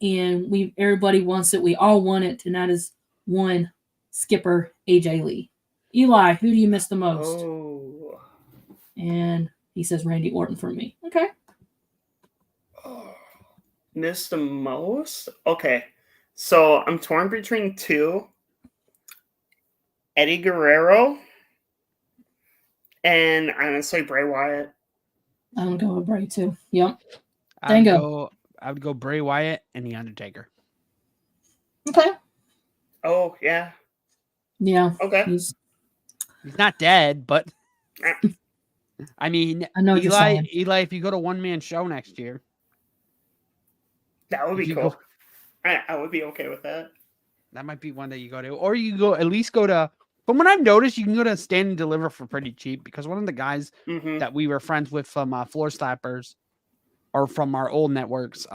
and everybody wants it. We all want it, and that is one Skipper AJ Lee. Eli, who do you miss the most? Oh. And he says Randy Orton for me. Okay. Miss the most? Okay. So I'm torn between 2. Eddie Guerrero and honestly Bray Wyatt. I'm going to go with Bray too. Yep. I would go Bray Wyatt and The Undertaker. Okay. Oh, yeah. Yeah. Okay. He's not dead, but I mean, I know what you're saying. Eli, if you go to one-man show next year, that would be cool. I would be okay with that. That might be one that you go to. Or you at least go to, from what I've noticed, you can go to Stand and Deliver for pretty cheap because one of the guys that we were friends with from Floor Slappers or from our old networks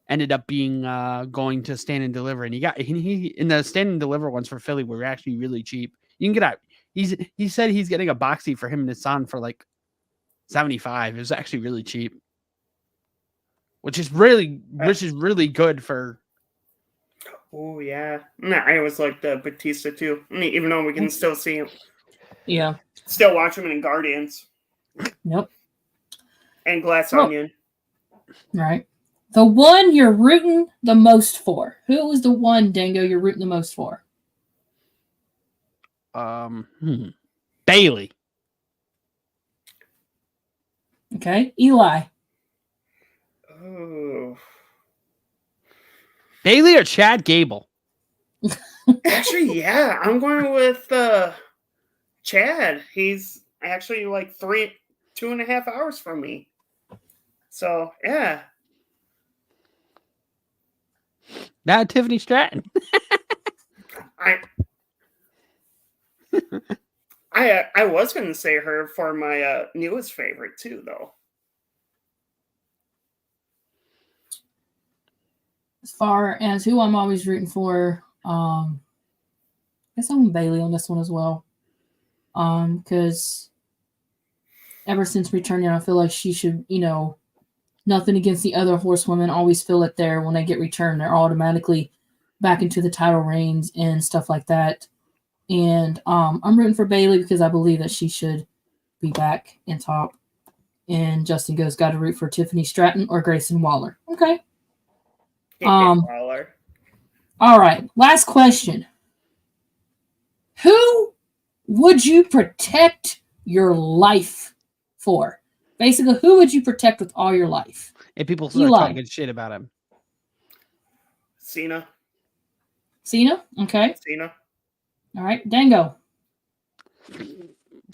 ended up being going to Stand and Deliver. And he in the Stand and Deliver ones for Philly were actually really cheap. You can get out. He said he's getting a box seat for him and his son for like $75. It was actually really cheap. which is really good for. Oh yeah, I always like the Batista too. I mean, even though we can still see him, Yeah. still watch him in Guardians Yep. and Glass Well- Onion. Right. The one you're rooting the most for. Who was the one, Dango, you're rooting the most for? Bailey. Okay. Eli. Oh, Bailey or Chad Gable? actually, yeah, I'm going with Chad. He's actually like 2.5 hours from me. So yeah, Not Tiffany Stratton. I was going to say her for my newest favorite too, though. As far as who I'm always rooting for, I guess I'm Bailey on this one as well. Because ever since returning, I feel like she should, nothing against the other horsewomen, always feel it there when they get returned, they're automatically back into the title reigns and stuff like that. And I'm rooting for Bailey because I believe that she should be back in top. And Justin goes, got to root for Tiffany Stratton or Grayson Waller. Okay. Waller. All right. Last question. Who would you protect your life for? Basically, who would you protect with all your life? If people start Eli. talking shit about him. Cena. Okay. Cena. All right. Dango.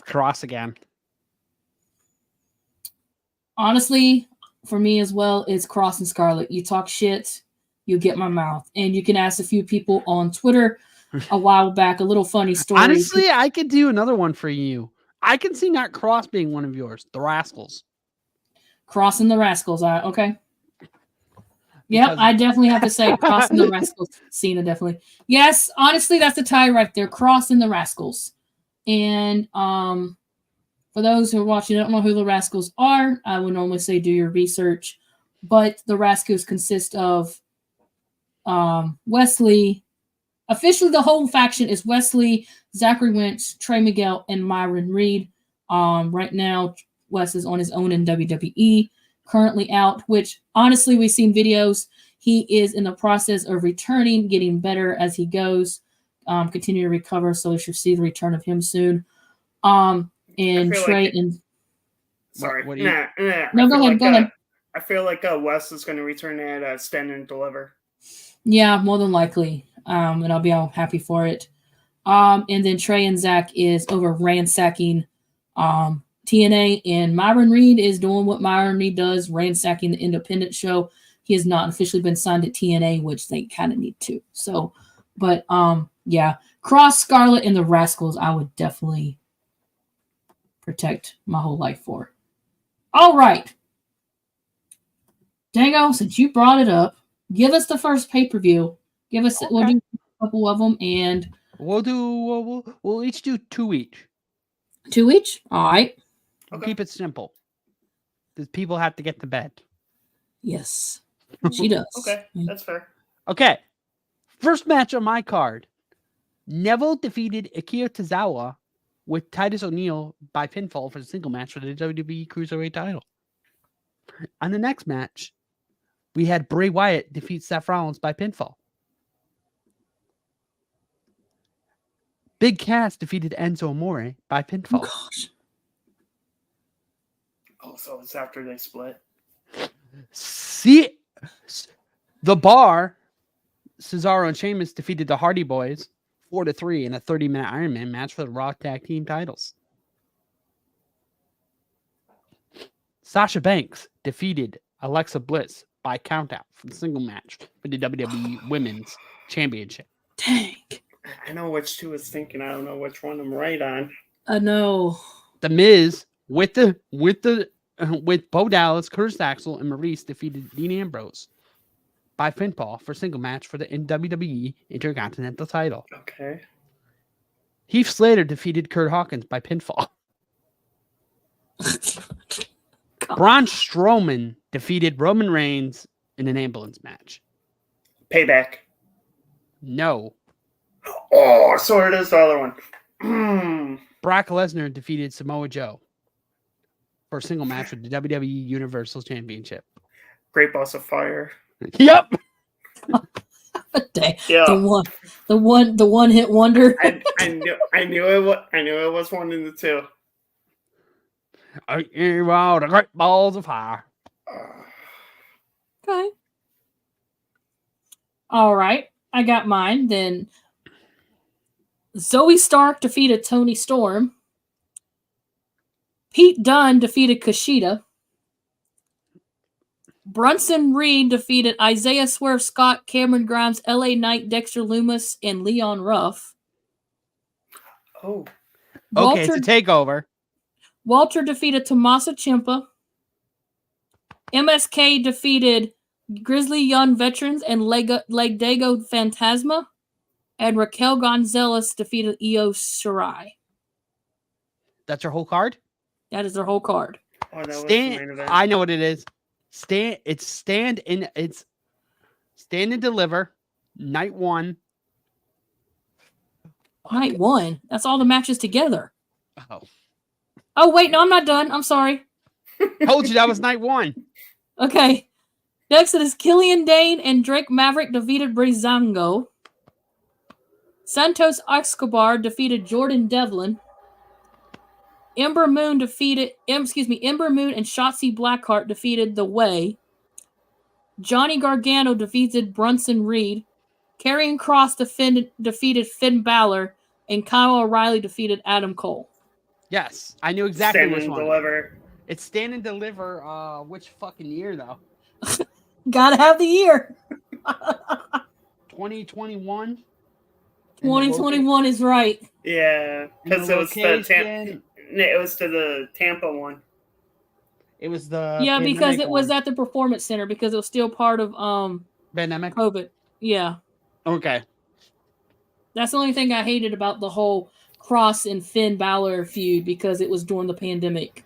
Cross again. Honestly, for me as well, it's Cross and Scarlett. You talk shit, you get my mouth. And you can ask a few people on Twitter a while back, a little funny story. Honestly, I could do another one for you. I can see not Cross being one of yours. The Rascals. Cross and the Rascals. Okay. Yep, Because- I definitely have to say Cross and the Rascals. Cena, definitely. Yes, honestly, that's a tie right there. Cross and the Rascals. And for those who are watching, don't know who the Rascals are, I would normally say do your research. But the Rascals consist of Wesley. Officially, the whole faction is Wesley, Zachary Wentz, Trey Miguel, and Myron Reed. Right now, Wes is on his own in WWE, currently out, which honestly, we've seen videos. He is in the process of returning, getting better as he goes, continue to recover. So we should see the return of him soon. And Trey like and sorry, what do you- No, go ahead. I feel like Wes is going to return at Stand and Deliver. Yeah, more than likely. And I'll be all happy for it. And then Trey and Zach is over ransacking TNA, and Myron Reed is doing what Myron Reed does, ransacking the independent show. He has not officially been signed to TNA, which they kind of need to. So, but yeah, Cross, Scarlett, and the Rascals, I would definitely protect my whole life for. All right. Dango, since you brought it up, give us the first pay-per-view. Give us, we'll do a couple of them, and we'll each do 2 each. 2 each. All right. We'll keep it simple. Because people have to get to bed. Yes, she does. Okay, that's fair. Okay. First match on my card. Neville defeated Akira Tozawa with Titus O'Neil by pinfall for the single match for the WWE Cruiserweight title. On the next match, we had Bray Wyatt defeat Seth Rollins by pinfall. Big Cass defeated Enzo Amore by pinfall. Oh, gosh. Oh, so it's after they split. See, the Bar, Cesaro and Sheamus defeated the Hardy Boys 4-3 in a 30-minute Iron Man match for the Raw Tag Team titles. Sasha Banks defeated Alexa Bliss by countout for the single match for the WWE Women's Championship. Dang. I know which two is thinking. I don't know which one I'm right on. I know. The Miz with Bo Dallas, Curtis Axel, and Maurice defeated Dean Ambrose by pinfall for single match for the WWE Intercontinental title. Okay. Heath Slater defeated Kurt Hawkins by pinfall. Braun Strowman defeated Roman Reigns in an ambulance match. Payback. No. Oh, so it is the other one. Brock Lesnar defeated Samoa Joe for a single match with the WWE Universal Championship. Great Balls of Fire. Yep. Yeah. The one hit wonder. I knew it was one of the two. The Great Balls of Fire. Okay. All right. I got mine. Then Zoe Stark defeated Toni Storm. Pete Dunne defeated Kushida. Brunson Reed defeated Isaiah Swerve Scott, Cameron Grimes, LA Knight, Dexter Lumis, and Leon Ruff. Oh. Okay, it's a takeover. Walter defeated Tommaso Ciampa. MSK defeated Grizzly Young Veterans and Legdago Fantasma. And Raquel Gonzalez defeated Io Shirai. That's her whole card? That is their whole card. Oh, that was the main event. I know what it is. It's Stand and Deliver. Night 1. Night 1. That's all the matches together. Oh. Oh, wait, no, I'm not done. I'm sorry. Told you that was night 1. Okay. Next it is Killian Dane and Drake Maverick defeated Breezango. Santos Escobar defeated Jordan Devlin. Ember Moon and Shotzi Blackheart defeated The Way. Johnny Gargano defeated Brunson Reed. Karrion Kross defeated Finn Balor. And Kyle O'Reilly defeated Adam Cole. Yes, I knew exactly Stand which and one. Deliver. It's Stand and Deliver. Which fucking year though? Gotta have the year. 2021. 2021 is right. Yeah, because it was it was to the Tampa one. It was the because it was one. at the Performance Center because it was still part of pandemic. COVID. Yeah. Okay. That's the only thing I hated about the whole Cross and Finn Balor feud because it was during the pandemic.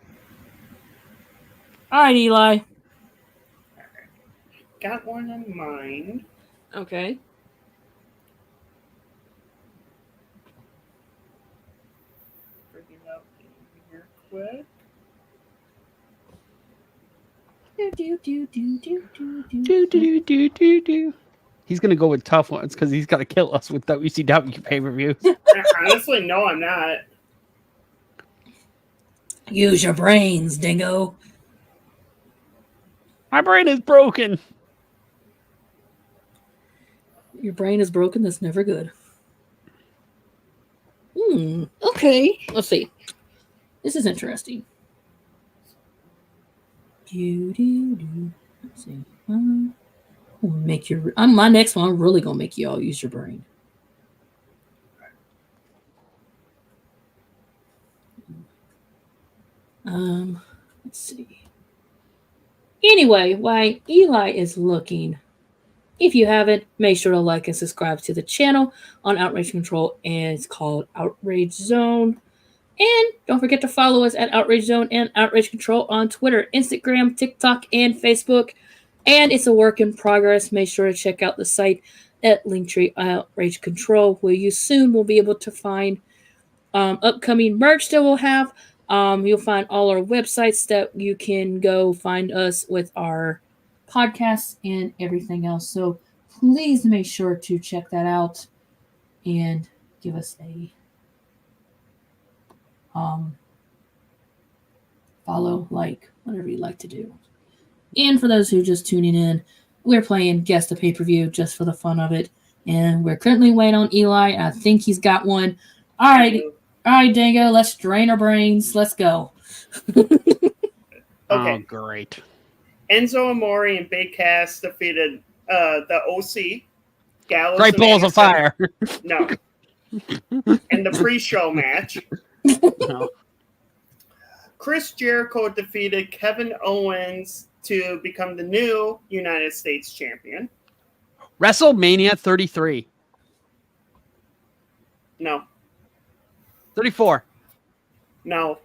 All right, Eli. Got one in mind. Okay. Bring it up here quick. He's gonna go with tough ones because he's gonna kill us with WCW pay-per-views. Honestly, no, I'm not. Use your brains, Dingo. My brain is broken. Your brain is broken. That's never good. Okay. Let's see. This is interesting. Let's see. Make your. My next one. I'm really gonna make you all use your brain. Let's see. Anyway, while Eli is looking, if you haven't, make sure to like and subscribe to the channel on Outrage Control, and it's called Outrage Zone. And don't forget to follow us at Outrage Zone and Outrage Control on Twitter, Instagram, TikTok, and Facebook. And it's a work in progress. Make sure to check out the site at Linktree Outrage Control, where you soon will be able to find upcoming merch that we'll have. You'll find all our websites that you can go find us with our podcasts and everything else. So please make sure to check that out and give us a follow, like, whatever you like to do. And for those who are just tuning in, we're playing Guess the Pay-Per-View just for the fun of it. And we're currently waiting on Eli. I think he's got one. All right, Dango, let's drain our brains. Let's go. Okay. Oh, great. Enzo Amore and Big Cass defeated the OC. Gallows Great balls of fire. No. In the pre-show match. No. Chris Jericho defeated Kevin Owens to become the new United States champion. WrestleMania 33. No. 34. No.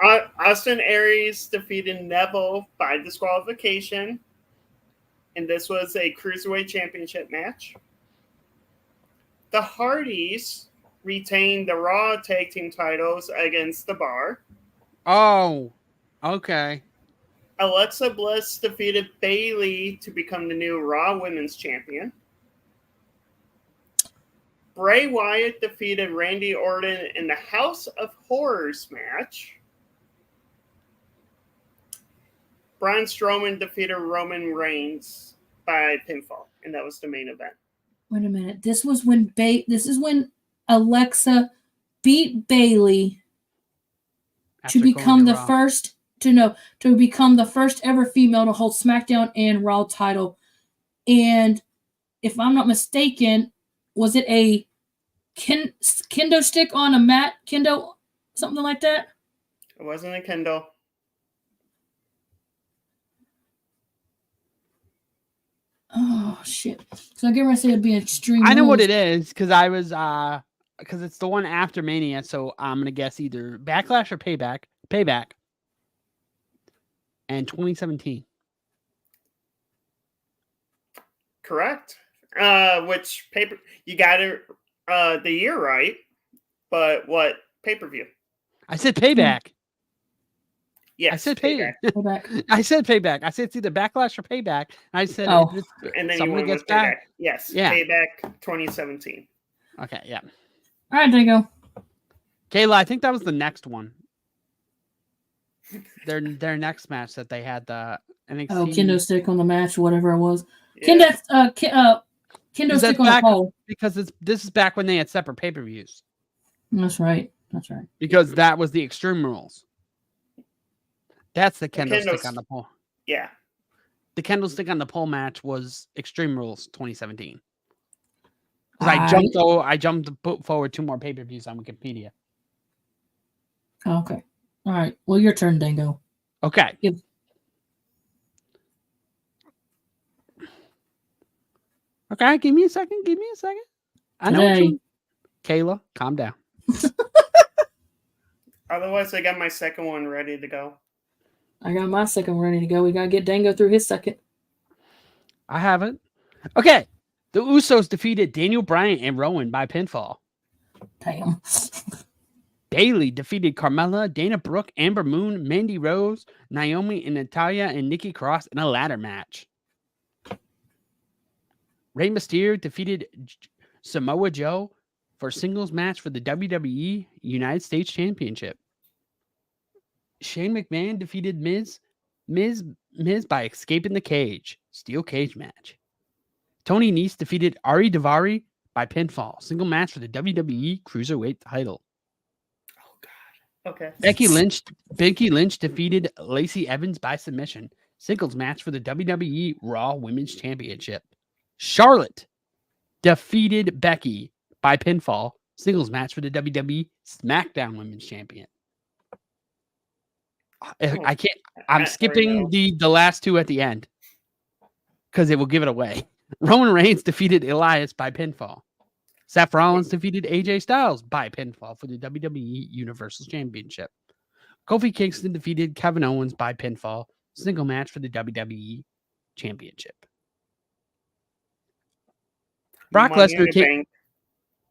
Austin Aries defeated Neville by disqualification, and this was a Cruiserweight Championship match. The Hardys retained the Raw Tag Team titles against The Bar. Oh, okay. Alexa Bliss defeated Bayley to become the new Raw Women's Champion. Bray Wyatt defeated Randy Orton in the House of Horrors match. Braun Strowman defeated Roman Reigns by pinfall, and that was the main event. Wait a minute. This is when Alexa beat Bayley After to going become the Raw. first to become the first ever female to hold SmackDown and Raw title. And if I'm not mistaken, was it a kendo stick on a mat? Kendo, something like that? It wasn't a kendo. Oh shit! So I get ready to say it'd be an extreme. I know what Rules. it is because I was because it's the one after Mania, so I'm gonna guess either Backlash or Payback, and 2017. Correct. Which paper you got it the year right, but what pay-per-view? I said Payback. Yes, I said Payback. Payback. I said Payback. I said it's either Backlash or Payback. I said Oh. And then you someone went gets with Payback. back. Yes, Yeah. Payback 2017. Okay, yeah. All right, Dango. Kayla, I think that was the next one. Their next match that they had the NXT. Oh, kendo stick on the match, whatever it was. Yeah. Kendo Because stick that's on the back- pole. because this is back when they had separate pay-per-views. That's right. That's right. Because that was the Extreme Rules. That's the kendo Kendo's- stick on the pole. Yeah. The kendo stick on the pole match was Extreme Rules 2017. Because I jumped to put forward 2 more pay-per-views on Wikipedia. Okay. All right. Well, your turn, Dango. Okay. Yep. Okay, give me a second. I know what Today. you Kayla, calm down. Otherwise, I got my second one ready to go. I got my second ready to go. We gotta get Dango through his second. I haven't. Okay. The Usos defeated Daniel Bryan and Rowan by pinfall. Damn. Bayley defeated Carmella, Dana Brooke, Amber Moon, Mandy Rose, Naomi, and Natalya and Nikki Cross in a ladder match. Rey Mysterio defeated Samoa Joe for a singles match for the WWE United States Championship. Shane McMahon defeated Miz by escaping the cage. Steel cage match. Tony Nese defeated Ari Daivari by pinfall. Single match for the WWE Cruiserweight title. Oh God. Okay. Becky Lynch defeated Lacey Evans by submission. Singles match for the WWE Raw Women's Championship. Charlotte defeated Becky by pinfall. Singles match for the WWE SmackDown Women's Champion. I can't. I'm skipping the last 2 at the end because it will give it away. Roman Reigns defeated Elias by pinfall. Seth Rollins defeated AJ Styles by pinfall for the WWE Universal Championship. Kofi Kingston defeated Kevin Owens by pinfall. Single match for the WWE Championship. Brock Money in Lesnar the came. Bank.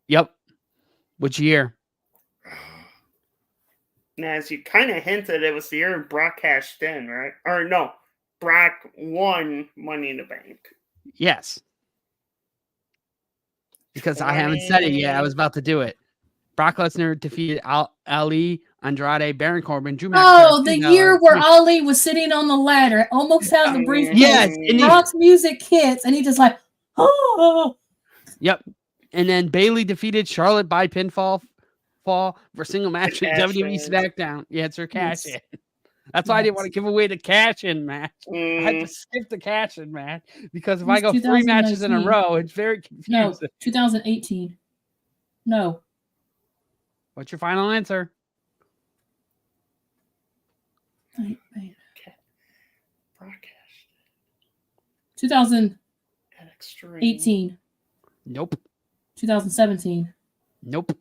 Yep. Which year? And as you kind of hinted, it was the year Brock cashed in, right? Or no, Brock won Money in the Bank. Yes. Because I haven't said it yet. I was about to do it. Brock Lesnar defeated Ali, Andrade, Baron Corbin, Drew McIntyre. Oh, the year where Ali was sitting on the ladder, almost has the briefcase. Yes, and Brock's music hits, and he just like, oh. Yep. And then Bayley defeaed Charlotte by pinfall for single match with WWE SmackDown. Yeah, it's her cash in. That's why I didn't want to give away the cash in match. I had to skip the cash in match because if I go 3 matches in a row, it's very confusing. No, 2018. No. What's your final answer? Wait. Brock cashed 2018. Nope. 2017. Nope.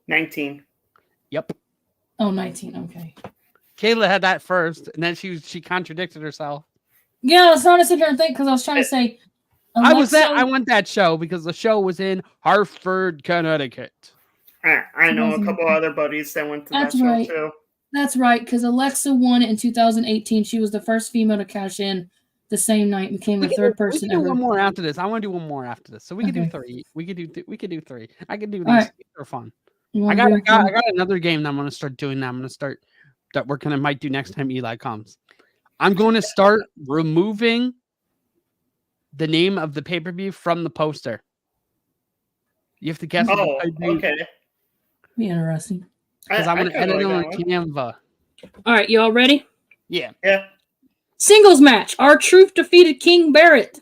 19. Yep. Oh, 19. Okay. Kayla had that first, and then she contradicted herself. Yeah, I was trying to sit there and think because I was trying to say. I was that. Alexa- I went that show because the show was in Hartford, Connecticut. I know a couple other buddies that went to that That's show right. too. That's right, because Alexa won it in 2018. She was the first female to cash in the same night, became the third person We can do ever. one more after this. I want to do one more after this, so we can do Okay. 3. We could do 3. I can do these. All right. They're fun. You I wanna got do- another game that I'm gonna start doing. That I'm gonna start that we're gonna might do next time Eli comes. I'm going to start removing the name of the pay-per-view from the poster. You have to guess. Oh, okay. Be interesting. Because I'm gonna kinda edit like on that one. Canva. All right, y'all ready? Yeah. Yeah. Singles match. R-Truth defeated King Barrett.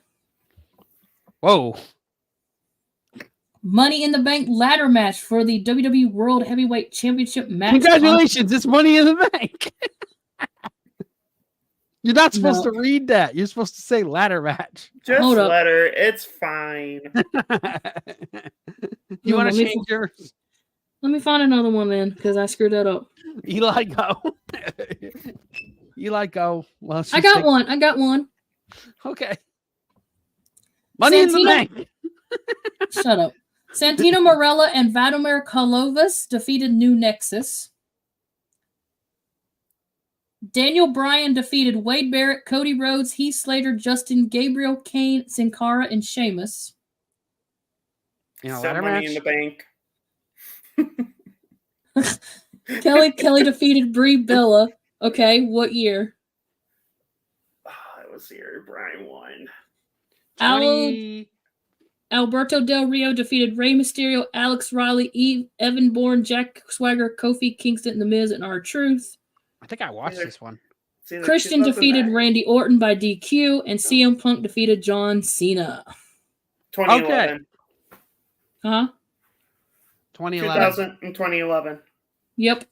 Whoa. Money in the Bank ladder match for the WWE World Heavyweight Championship match. Congratulations! It's Money in the Bank. You're not supposed to read that. You're supposed to say ladder match. Just Hold up. let her. It's fine. You No, want let to me change yours? Let me find another one then, because I screwed that up. Eli, go. Eli, go. Well, I got one. Okay. Money in the Santino- Bank. Shut up. Santino Marella and Vladimir Karlovas defeated New Nexus. Daniel Bryan defeated Wade Barrett, Cody Rhodes, Heath Slater, Justin Gabriel, Kane, Sin Cara, and Sheamus. You know, Set ladder Money in match. the Bank. Kelly defeated Brie Bella. Okay, what year? Oh, that was the year Brian won. 20... Alberto Del Rio defeated Rey Mysterio, Alex Riley, Evan Bourne, Jack Swagger, Kofi Kingston, The Miz, and R-Truth. I think I watched this one. It's either Christian 2009. defeated Randy Orton by DQ, and CM Punk defeated John Cena. 2011. Huh? 2011. 2000 and 2011. Yep.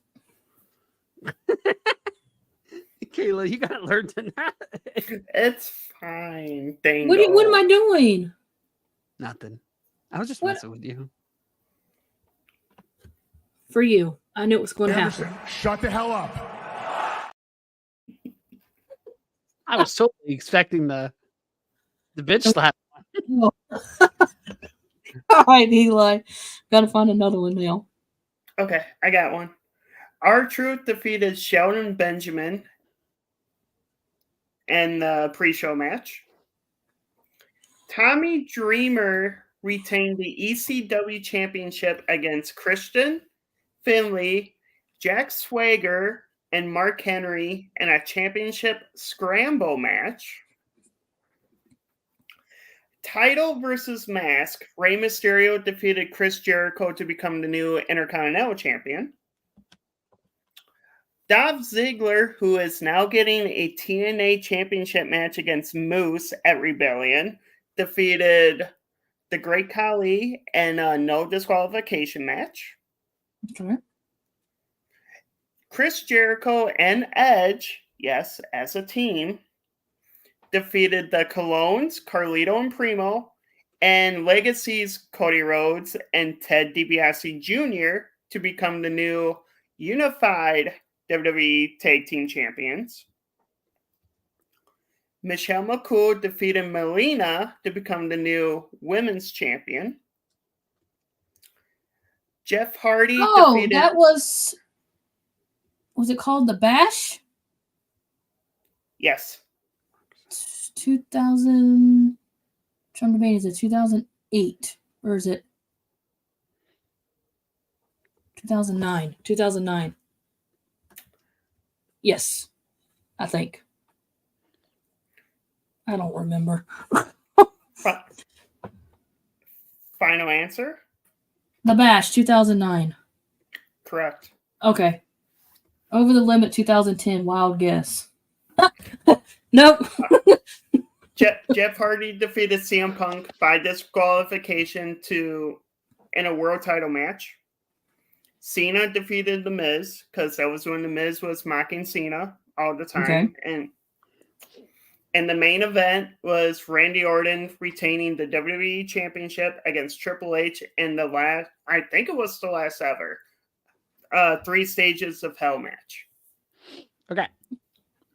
Kayla, you gotta learn to not. It's fine. Dango. What am I doing? Nothing. I was just What? messing with you. For you. I knew it was going to happen. Shut the hell up. I was totally expecting the bitch slap. All right, Eli. Gotta find another one now. Okay, I got one. R-Truth defeated Sheldon Benjamin in the pre-show match. Tommy Dreamer retained the ECW championship against Christian, Finley, Jack Swagger, and Mark Henry in a championship scramble match. Title versus mask. Rey Mysterio defeated Chris Jericho to become the new Intercontinental Champion. Dolph Ziggler, who is now getting a TNA Championship match against Moose at Rebellion, defeated the Great Khali in a no disqualification match. Okay. Chris Jericho and Edge, yes, as a team, defeated the Colognes, Carlito and Primo, and Legacy's Cody Rhodes and Ted DiBiase Jr. to become the new unified WWE Tag Team Champions. Michelle McCool defeated Melina to become the new Women's Champion. Jeff Hardy defeated... that was it called The Bash? Yes. 2000. Trying to debate, is it 2008 or is it 2009? 2009. Yes, I think. I don't remember. Final answer? The Bash, 2009. Correct. Okay. Over the Limit, 2010. Wild guess. Nope. Jeff Hardy defeated CM Punk by disqualification in a world title match. Cena defeated The Miz because that was when The Miz was mocking Cena all the time. Okay. And the main event was Randy Orton retaining the WWE Championship against Triple H in the last, I think it was the last ever, 3 Stages of Hell match. Okay.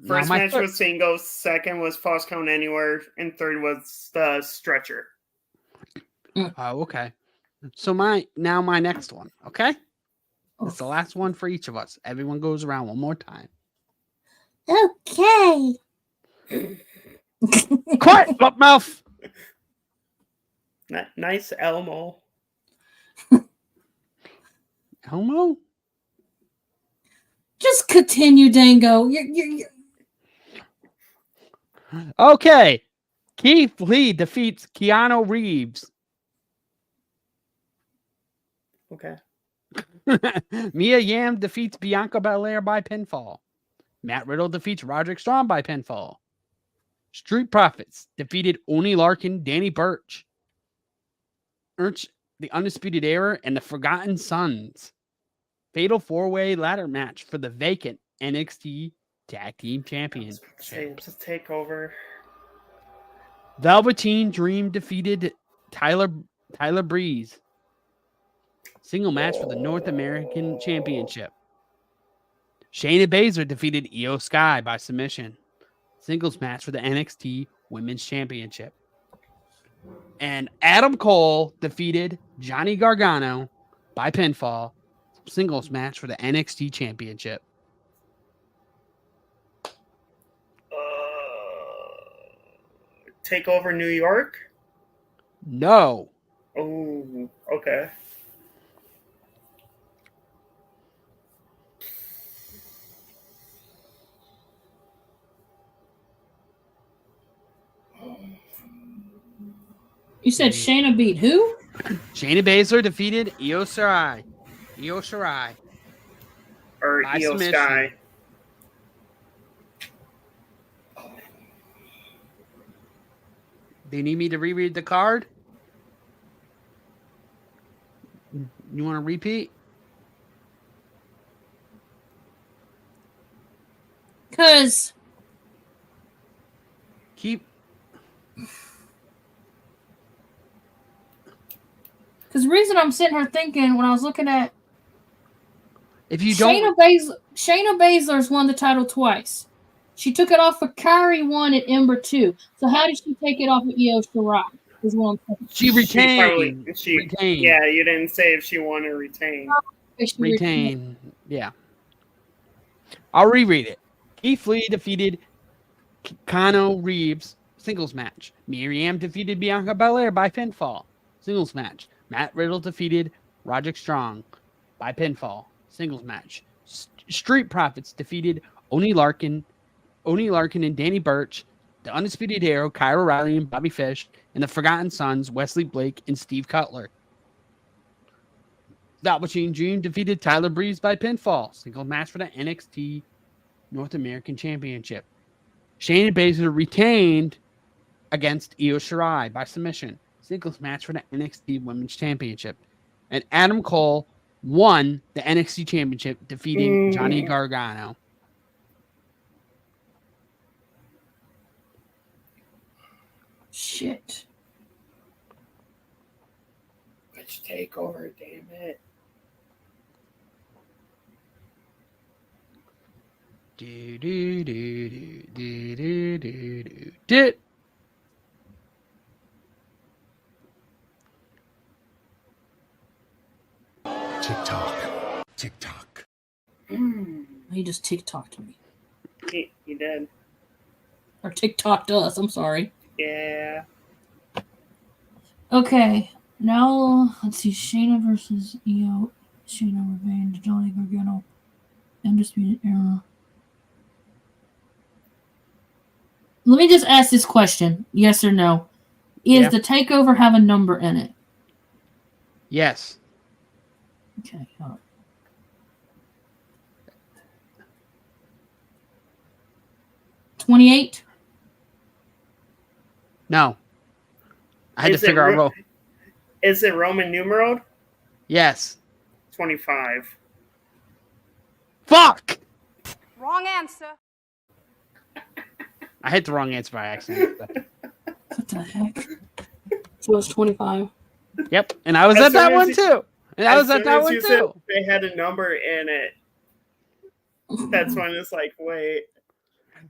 First Now my match was singles, second was False Count Anywhere, and third was the stretcher. Oh, okay. So my next one, okay? It's the last one for each of us. Everyone goes around one more time. Okay. Quiet, mouth. Nice Elmo. Elmo? Just continue, Dango. You're... Okay. Keith Lee defeats Keanu Reeves. Okay. Mia Yim defeats Bianca Belair by pinfall. Matt Riddle defeats Roderick Strong by pinfall. Street Profits defeated Oni Larkin, Danny Burch, the Undisputed Era, and the Forgotten Sons. Fatal 4-way ladder match for the vacant NXT Tag Team Championship. It's a takeover. Velveteen Dream defeated Tyler Breeze. Single match for the North American Championship. Shayna Baszler defeated Io Sky by submission. Singles match for the NXT Women's Championship. And Adam Cole defeated Johnny Gargano by pinfall. Singles match for the NXT Championship. Takeover New York? No. Oh, okay. You said Shayna beat who? Shayna Baszler defeated Io Shirai. Or By Io submission. Sky. Do you need me to reread the card? You want to repeat? Because Keep. the reason I'm sitting here thinking when I was looking at If you don't. Shayna Baszler's won the title twice. She took it off of Kyrie 1 at Ember 2. So how did she take it off of Io Shirai? Is what I'm saying. She retained. Retained. Yeah, you didn't say if she won or retained. Retain. Yeah. I'll reread it. Keith Lee defeated Keanu Reeves. Singles match. Miriam defeated Bianca Belair by pinfall. Singles match. Matt Riddle defeated Roderick Strong by pinfall. Singles match. Street Profits defeated Oni Larkin and Danny Burch, the Undisputed Era, Kyle O'Reilly and Bobby Fish, and the Forgotten Sons, Wesley Blake and Steve Cutler. Velveteen Dream defeated Tyler Breeze by pinfall. Single match for the NXT North American Championship. Shayna Baszler retained against Io Shirai by submission. Singles match for the NXT Women's Championship. And Adam Cole won the NXT Championship, defeating Johnny Gargano. Shit. Which takeover, damn it. TikTok. He just TikToked me. He did. Or TikToked us. I'm sorry. Yeah. Okay. Now, let's see. Shayna versus Io. Shayna revenge. Johnny Gargano. Undisputed Era. Let me just ask this question. Yes or no? Is the takeover have a number in it? Yes. Okay. All right. $28? No. I had to figure out. Is it Roman numeral? Yes. 25. Fuck! Wrong answer. I hit the wrong answer by accident. What the heck? So it's 25. Yep. And I was at that one too. And I was at that one too. They had a number in it. That's when it's like, wait.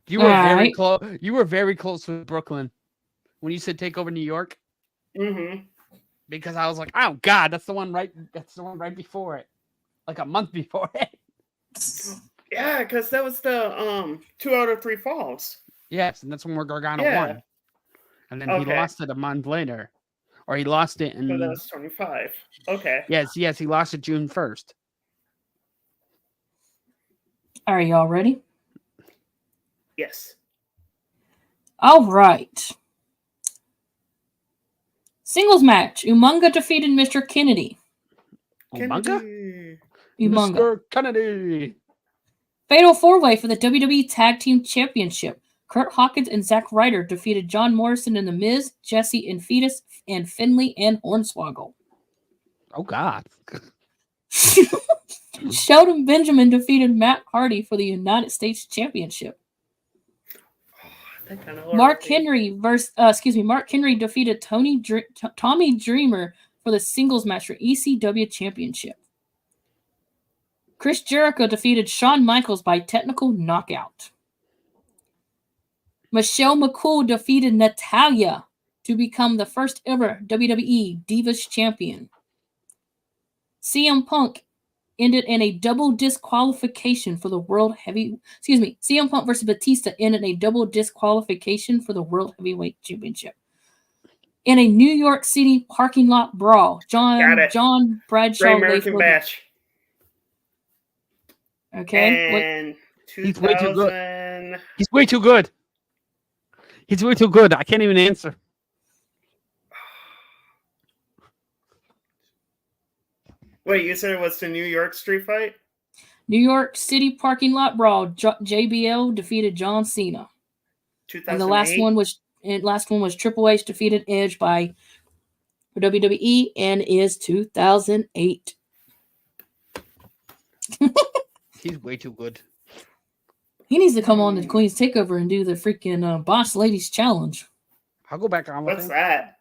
You were very Alright. close. You were very close with Brooklyn when you said take over New York. Mm-hmm. Because I was like, oh God, that's the one right. That's the one right before it, like a month before it. Yeah, because that was the 2 out of 3 falls. Yes, and that's when Gargano Yeah. won, and then he Okay. lost it a month later, or he lost it So that in. was 25. Okay. Yes, he lost it June 1st. Are y'all ready? Yes. All right. Singles match. Umaga defeated Mr. Kennedy. Umaga? Kennedy. Umaga. Mr. Kennedy. Fatal 4-way for the WWE Tag Team Championship. Kurt Hawkins and Zack Ryder defeated John Morrison and The Miz, Jesse and Fetus, and Finley and Hornswoggle. Oh God. Shelton Benjamin defeated Matt Hardy for the United States Championship. That kind of Mark Henry defeated Tommy Dreamer for the singles match for ECW Championship. Chris Jericho defeated Shawn Michaels by technical knockout. Michelle McCool defeated Natalya to become the first ever WWE Divas Champion. CM Punk ended in a double disqualification for the CM Punk versus Batista ended a double disqualification for the World Heavyweight Championship. In a New York City parking lot brawl, John Bradshaw Great American Bash. Okay. And He's way too good. 2000. He's way too good. He's way too good. I can't even answer. Wait, you said it was the New York street fight? New York City parking lot brawl. JBL defeated John Cena. 2008. And the last one was Triple H defeated Edge by WWE and is 2008. He's way too good. He needs to come on the Queen's Takeover and do the freaking Boss Ladies Challenge. I'll go back on with What's him. that?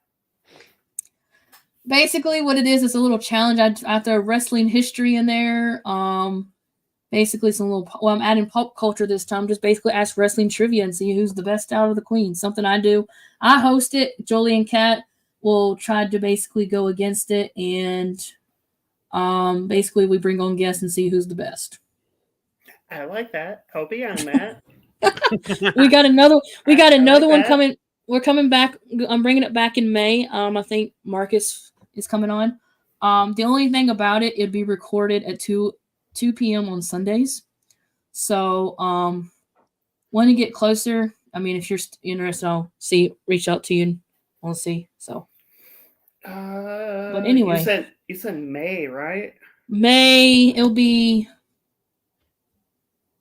Basically, what it is a little challenge. I throw wrestling history in there. Basically, I'm adding pop culture this time. Just basically ask wrestling trivia and see who's the best out of the Queens. Something I do. I host it. Jolie and Kat will try to basically go against it, and basically we bring on guests and see who's the best. I like that. I'll be on that. We got another one that. coming. We're coming back. I'm bringing it back in May. I think Marcus is coming on. The only thing about it, it'd be recorded at 2 p.m. on Sundays. So when you get closer, I mean, if you're interested, I'll reach out to you and we'll see. So but anyway. You said May, right? May, it'll be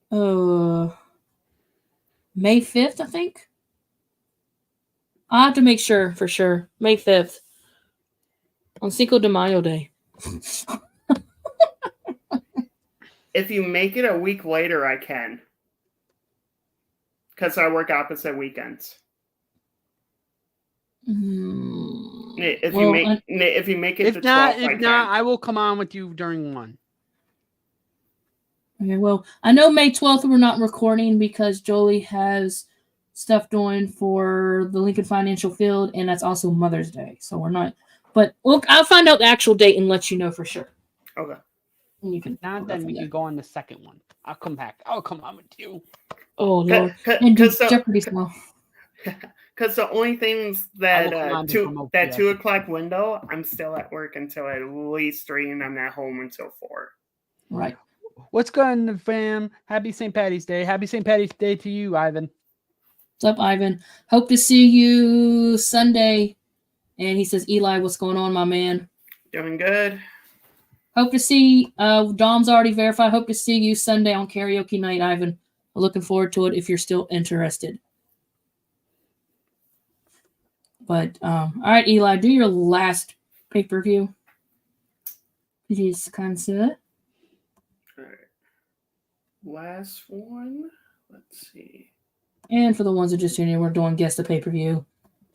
May 5th, I think. I'll have to make sure for sure. May 5th. On Cinco de Mayo Day. If you make it a week later, I can. Because I work opposite weekends. If you make it If to not, 12th, I will come on with you during one. Okay, well, I know May 12th we're not recording because Jolie has stuff doing for the Lincoln Financial Field, and that's also Mother's Day. So we're not. But I'll find out the actual date and let you know for sure. Okay. And you can Not then we can go on the second one. I'll come back. I'll come on with you. Oh Lord. And do Jeopardy smell. Because the only things that 2 o'clock window, I'm still at work until at least 3, and I'm not home until 4. Right. What's going on, fam? Happy St. Patty's Day. Happy St. Patty's Day to you, Ivan. What's up, Ivan? Hope to see you Sunday. And he says, Eli, what's going on, my man? Doing good. Hope to see, Dom's already verified. Hope to see you Sunday on karaoke night, Ivan. Looking forward to it if you're still interested. But, all right, Eli, do your last pay-per-view. Please, consider. All right. Last one. Let's see. And for the ones that just tuned in, we're doing guess the pay-per-view.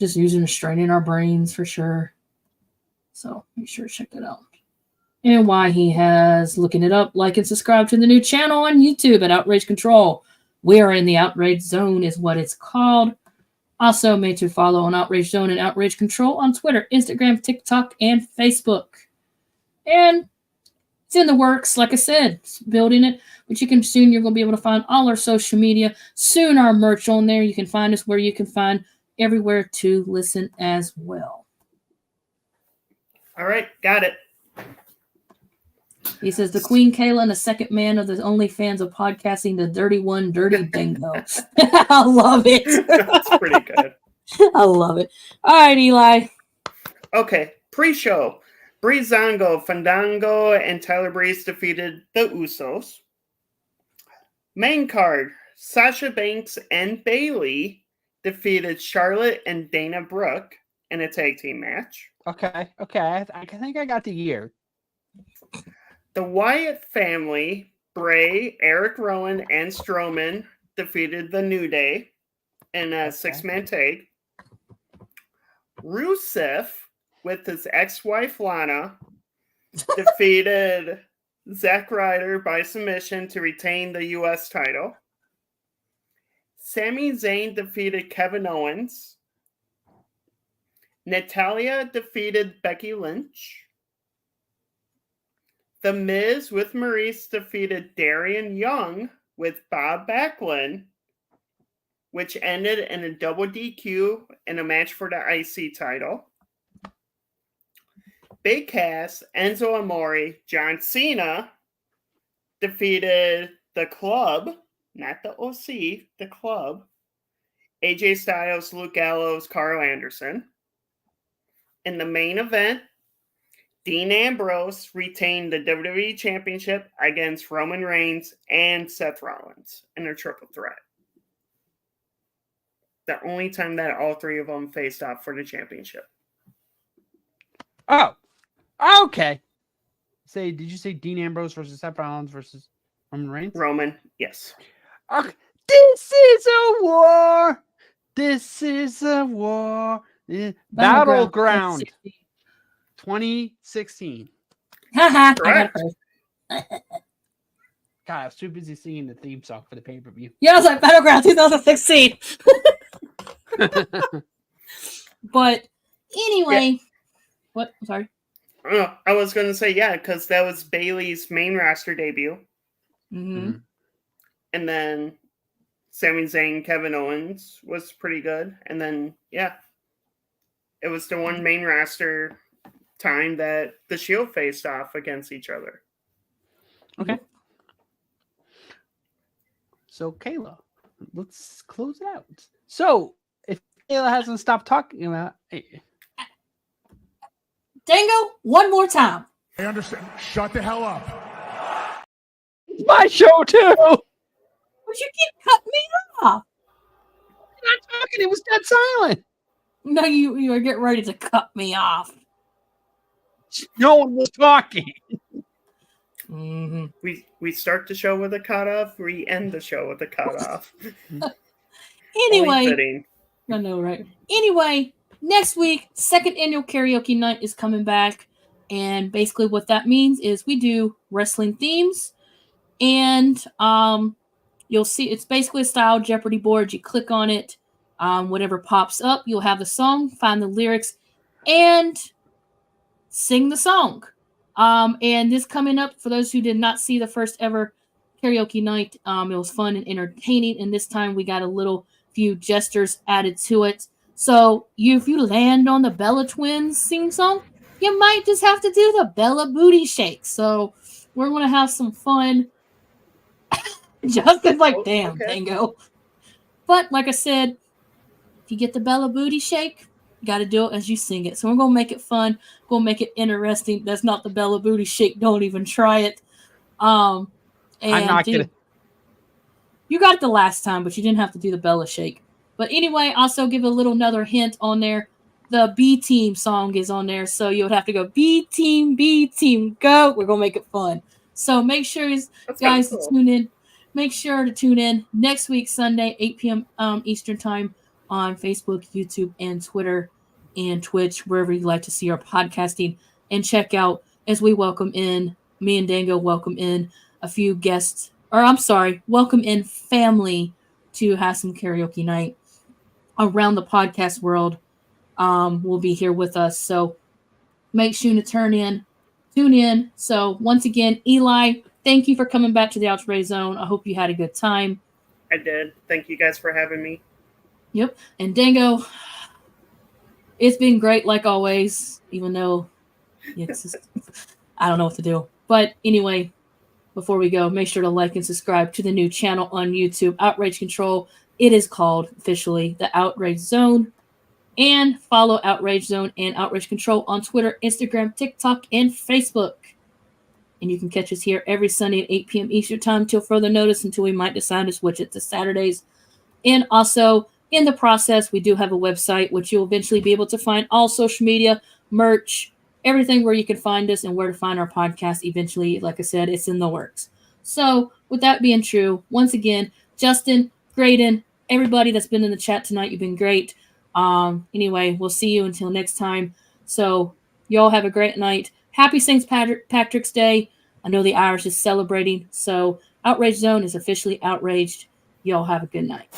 Just using to straining our brains for sure. So make sure to check that out. And while he has looking it up, like and subscribe to the new channel on YouTube at Outrage Control. We are in the Outrage Zone is what it's called. Also, make sure to follow on Outrage Zone and Outrage Control on Twitter, Instagram, TikTok, and Facebook. And it's in the works, like I said, building it. But you're going to be able to find all our social media. Soon our merch on there. You can find us where you can find everywhere to listen as well. All right, got it. He says, the Queen Kayla and the second man of the OnlyFans of podcasting, the Dirty One, Dirty Dango. I love it. That's pretty good. I love it. All right, Eli. Okay, pre-show. Breezango, Fandango, and Tyler Breeze defeated the Usos. Main card, Sasha Banks and Bayley defeated Charlotte and Dana Brooke in a tag team match. Okay. I think I got the year. The Wyatt family, Bray, Eric Rowan, and Strowman defeated the New Day in a six-man tag. Rusev, with his ex-wife Lana, defeated Zack Ryder by submission to retain the U.S. title. Sami Zayn defeated Kevin Owens. Natalya defeated Becky Lynch. The Miz with Maurice defeated Darian Young with Bob Backlund, which ended in a double DQ in a match for the IC title. Big Cass, Enzo Amore, John Cena defeated the Club, not the OC, the Club. AJ Styles, Luke Gallows, Carl Anderson. In the main event, Dean Ambrose retained the WWE Championship against Roman Reigns and Seth Rollins in a triple threat. The only time that all three of them faced off for the championship. Oh, okay. Did you say Dean Ambrose versus Seth Rollins versus Roman Reigns? Roman, yes. Okay. This is a war. This is a war. Battleground 2016. Haha. Correct. God, I was too busy singing the theme song for the pay-per-view. Yeah, I was like Battleground 2016. But anyway, what? I'm sorry. I was going to say, yeah, because that was Bayley's main roster debut. Mm-hmm. And then Sami Zayn, Kevin Owens was pretty good. And then, yeah, it was the one main roster time that the Shield faced off against each other. Okay. So, Kayla, let's close it out. So, if Kayla hasn't stopped talking about Dango, one more time. I understand. Shut the hell up. it's my show too. But you keep cutting me off. I'm not talking. It was dead silent. No, you are getting ready to cut me off. No one was talking. Mm-hmm. We start the show with a cutoff. We end the show with a cutoff. Anyway, I know, right? Anyway, next week, second annual karaoke night is coming back, and basically what that means is we do wrestling themes, and you'll see it's basically a style Jeopardy board. You click on it, whatever pops up, you'll have the song, find the lyrics, and sing the song. And this coming up, for those who did not see the first ever karaoke night, it was fun and entertaining, and this time we got a little few gestures added to it. So if you land on the Bella Twins sing song, you might just have to do the Bella Booty Shake. So we're going to have some fun. Justin's like, damn, okay. Dango. But like I said, if you get the Bella Booty Shake, you got to do it as you sing it. So we're going to make it fun. We're going to make it interesting. That's not the Bella Booty Shake. Don't even try it. And I'm not going to. You got it the last time, but you didn't have to do the Bella Shake. But anyway, also give another hint on there. The B Team song is on there, so you would have to go B Team, go. We're gonna make it fun. So make sure, guys, to tune in. Make sure to tune in next week, Sunday, 8 p.m. Eastern Time on Facebook, YouTube, and Twitter, and Twitch, wherever you like to see our podcasting. And check out as we welcome in, me and Dango welcome in a few guests, or I'm sorry, welcome in family to have some karaoke night around the podcast world. Will be here with us. So make sure to tune in. So once again, Eli, thank you for coming back to the Outrage Zone. I hope you had a good time. I did. Thank you guys for having me. Yep. And Dango, it's been great like always, even though it's just, I don't know what to do. But anyway, before we go, make sure to like and subscribe to the new channel on YouTube, Outrage Control. It is called officially the Outrage Zone. And follow Outrage Zone and Outrage Control on Twitter, Instagram, TikTok, and Facebook. And you can catch us here every Sunday at 8 p.m. Eastern Time till further notice, until we might decide to switch it to Saturdays. And also, in the process, we do have a website, which you'll eventually be able to find all social media, merch, everything where you can find us and where to find our podcast eventually. Like I said, it's in the works. So with that being true, once again, Justin, Graydon, everybody that's been in the chat tonight, you've been great. Anyway, we'll see you until next time. So y'all have a great night. Happy St. Patrick's Day. I know the Irish is celebrating. So Outrage Zone is officially outraged. Y'all have a good night.